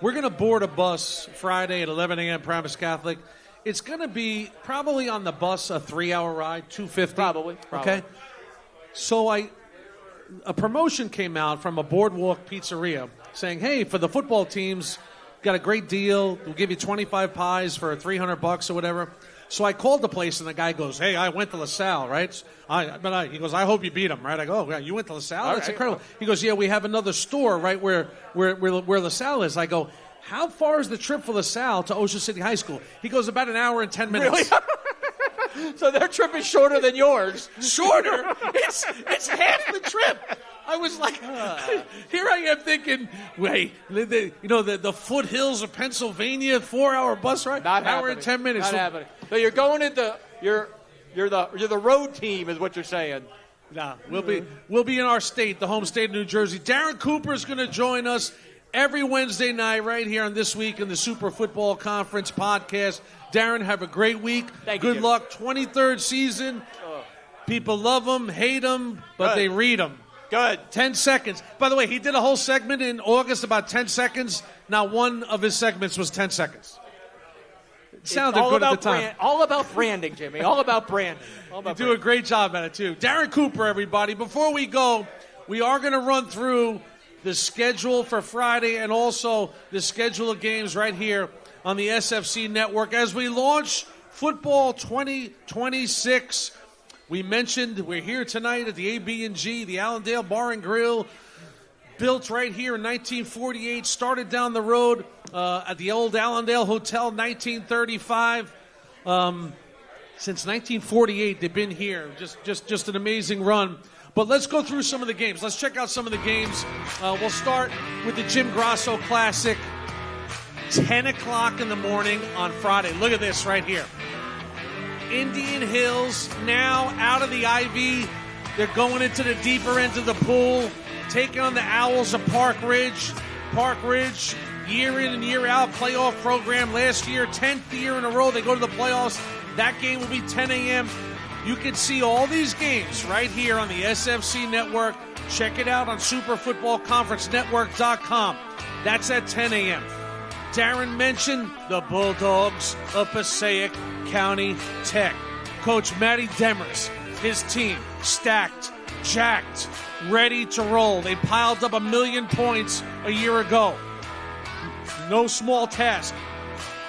We're going to board a bus Friday at 11 a.m. Paramus Catholic. It's going to be probably on the bus a 3-hour ride, $250. Probably. Okay. So a promotion came out from a Boardwalk pizzeria saying, hey, for the football teams, got a great deal. We'll give you 25 pies for $300 or whatever. So I called the place, and the guy goes, hey, I went to LaSalle, right? He goes, I hope you beat him, right? I go, oh, yeah, you went to LaSalle? That's incredible. He goes, yeah, we have another store right where LaSalle is. I go, how far is the trip for LaSalle to Ocean City High School? He goes, about an hour and 10 minutes. Really? So their trip is shorter than yours. Shorter? It's half the trip. I was like, here I am thinking, wait, the foothills of Pennsylvania, 4-hour bus ride, Not hour happening. and 10 minutes. Not happening. So you're going into you're the road team, is what you're saying. Nah, we'll be in our state, the home state of New Jersey. Darren Cooper is going to join us every Wednesday night right here on This Week in the Super Football Conference podcast. Darren, have a great week. Thank you, Good luck. 23rd season. People love him, hate him, but they read him. Good. 10 seconds. By the way, he did a whole segment in August about 10 seconds. Now, one of his segments was 10 seconds. It sounded good at the time. All about branding, Jimmy. All about branding. You do a great job at it, too. Darren Cooper, everybody. Before we go, we are going to run through the schedule for Friday and also the schedule of games right here on the SFC network as we launch Football 2026. We mentioned we're here tonight at the AB&G, the Allendale Bar and Grill, built right here in 1948, started down the road at the old Allendale Hotel, 1935. Since 1948, they've been here. Just an amazing run. But let's go through some of the games. Let's check out some of the games. We'll start with the Jim Grasso Classic. 10 o'clock in the morning on Friday. Look at this right here. Indian Hills now out of the Ivy. They're going into the deeper end of the pool, taking on the Owls of Park Ridge. Park Ridge, year in and year out, playoff program. Last year, 10th year in a row, they go to the playoffs. That game will be 10 a.m. You can see all these games right here on the SFC Network. Check it out on SuperFootballConferenceNetwork.com. That's at 10 a.m. Darren mentioned the Bulldogs of Passaic County Tech. Coach Matty Demers, his team, stacked, jacked, ready to roll. They piled up 1 million points a year ago. No small task.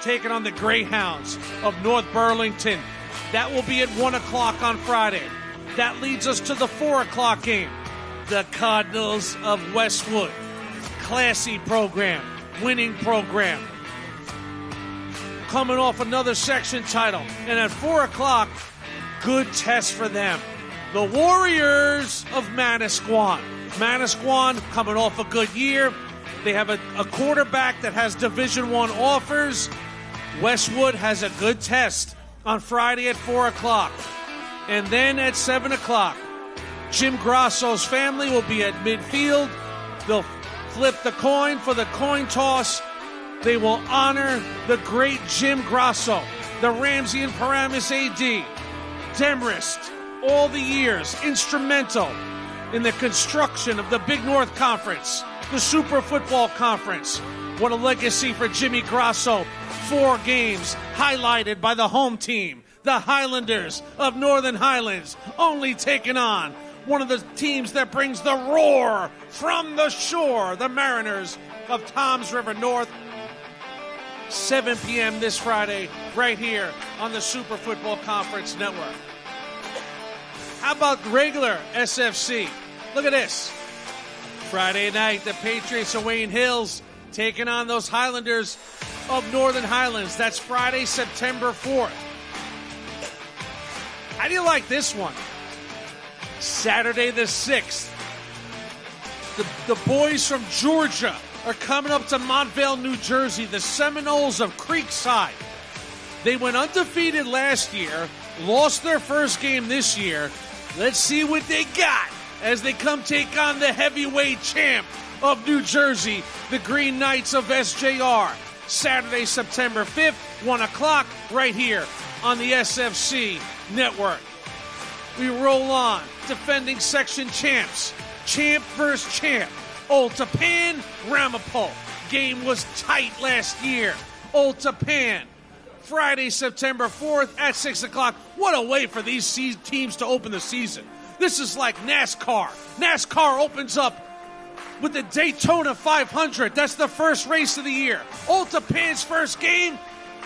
Taking on the Greyhounds of North Burlington. That will be at 1 o'clock on Friday. That leads us to the 4 o'clock game. The Cardinals of Westwood. Classy program. Winning program. Coming off another section title. And at 4 o'clock, good test for them. The Warriors of Manasquan. Manasquan coming off a good year. They have a quarterback that has Division I offers. Westwood has a good test on Friday at 4 o'clock. And then at 7 o'clock, Jim Grasso's family will be at midfield. They'll flip the coin for the coin toss. They will honor the great Jim Grasso, the Ramsey and Paramus AD, Demarest, all the years, instrumental in the construction of the Big North Conference, the Super Football Conference. What a legacy for Jimmy Grasso. 4 games highlighted by the home team, the Highlanders of Northern Highlands, only taking on one of the teams that brings the roar from the shore, the Mariners of Toms River North. 7 p.m. this Friday, right here on the Super Football Conference Network. How about regular SFC? Look at this. Friday night, the Patriots of Wayne Hills taking on those Highlanders of Northern Highlands. That's Friday, September 4th. How do you like this one? Saturday the 6th. The boys from Georgia are coming up to Montvale, New Jersey, the Seminoles of Creekside. They went undefeated last year, lost their first game this year. Let's see what they got as they come take on the heavyweight champ of New Jersey, the Green Knights of SJR. Saturday, September 5th, 1 o'clock, right here on the SFC Network. We roll on, defending section champs. Champ versus champ. Old Tapan, Ramapo. Game was tight last year. Old Tapan. Friday, September 4th at 6 o'clock. What a way for these teams to open the season. This is like NASCAR. NASCAR opens up with the Daytona 500. That's the first race of the year. Old Tapan's first game,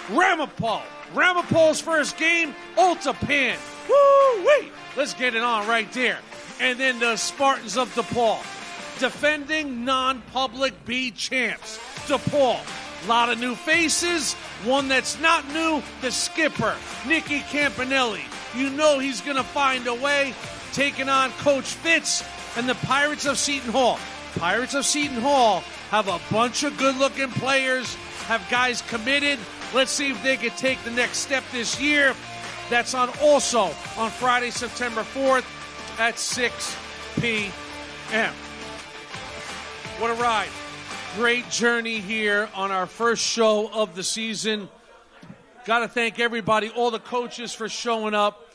Ramapo. Ramapo's first game, Old Tapan. Woo-wee! Let's get it on right there. And then the Spartans of DePaul. Defending non-public B champs. DePaul. A lot of new faces. One that's not new, the skipper, Nicky Campanelli. You know he's going to find a way. Taking on Coach Fitz and the Pirates of Seton Hall. Pirates of Seton Hall have a bunch of good-looking players, have guys committed. Let's see if they can take the next step this year. That's also on Friday, September 4th at 6 p.m. What a ride. Great journey here on our first show of the season. Got to thank everybody, all the coaches for showing up.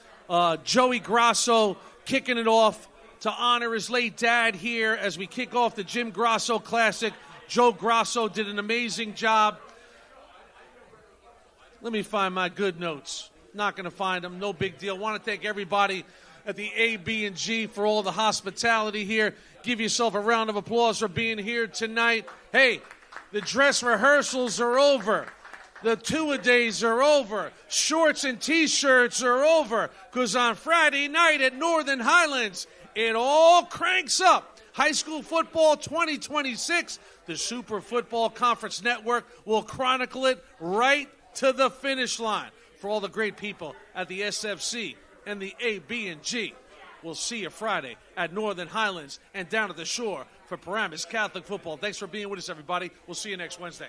Joey Grasso kicking it off to honor his late dad here as we kick off the Jim Grasso Classic. Joe Grasso did an amazing job. Let me find my good notes. Not going to find them. No big deal. Want to thank everybody at the A, B, and G for all the hospitality here. Give yourself a round of applause for being here tonight. Hey, the dress rehearsals are over. The two-a-days are over. Shorts and T-shirts are over. Because on Friday night at Northern Highlands, it all cranks up. High school football 2026. The Super Football Conference Network will chronicle it right to the finish line. For all the great people at the SFC and the A, B, and G, we'll see you Friday at Northern Highlands and down at the shore for Paramus Catholic football. Thanks for being with us, everybody. We'll see you next Wednesday.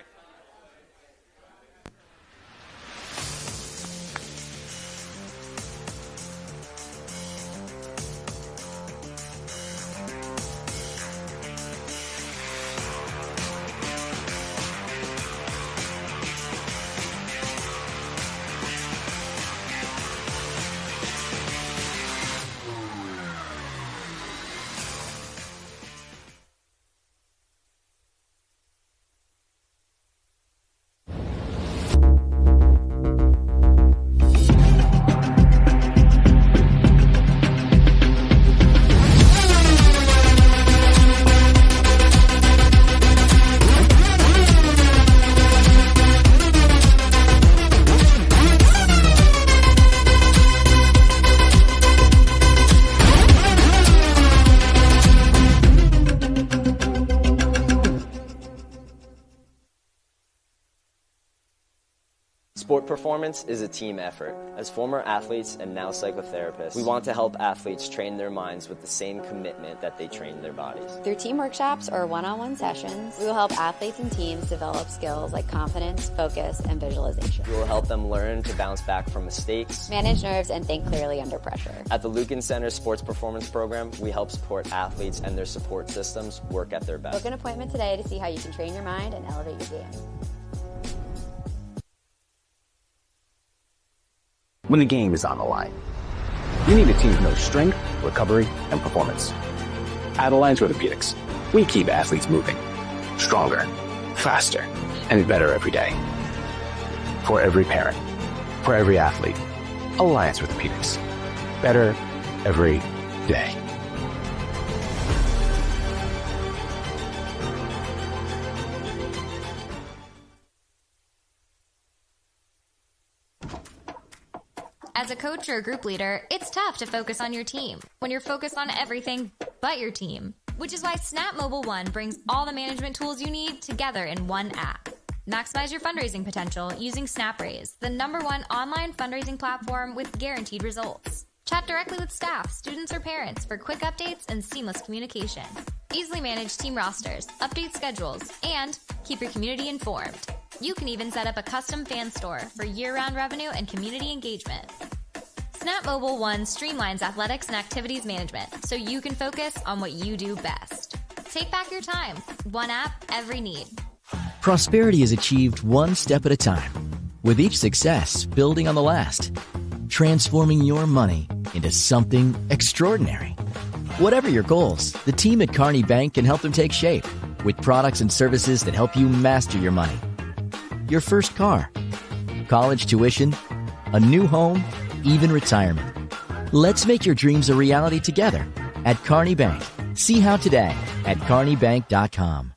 Sport performance is a team effort. As former athletes and now psychotherapists, we want to help athletes train their minds with the same commitment that they train their bodies. Through team workshops or one-on-one sessions, we will help athletes and teams develop skills like confidence, focus, and visualization. We will help them learn to bounce back from mistakes, manage nerves, and think clearly under pressure. At the Lucan Center Sports Performance Program, we help support athletes and their support systems work at their best. Book an appointment today to see how you can train your mind and elevate your game. When the game is on the line, you need a team who knows strength, recovery, and performance. At Alliance Orthopedics, we keep athletes moving. Stronger, faster, and better every day. For every parent, for every athlete, Alliance Orthopedics. Better every day. As a coach or a group leader, it's tough to focus on your team when you're focused on everything but your team, which is why Snap Mobile One brings all the management tools you need together in one app. Maximize your fundraising potential using SnapRaise, the #1 online fundraising platform with guaranteed results. Chat directly with staff, students, or parents for quick updates and seamless communication. Easily manage team rosters, update schedules, and keep your community informed. You can even set up a custom fan store for year-round revenue and community engagement. Snap Mobile One streamlines athletics and activities management so you can focus on what you do best. Take back your time. One app, every need. Prosperity is achieved one step at a time, with each success building on the last. Transforming your money into something extraordinary. Whatever your goals, the team at Kearney Bank can help them take shape with products and services that help you master your money. Your first car, college tuition, a new home, even retirement. Let's make your dreams a reality together at Kearney Bank. See how today at kearneybank.com.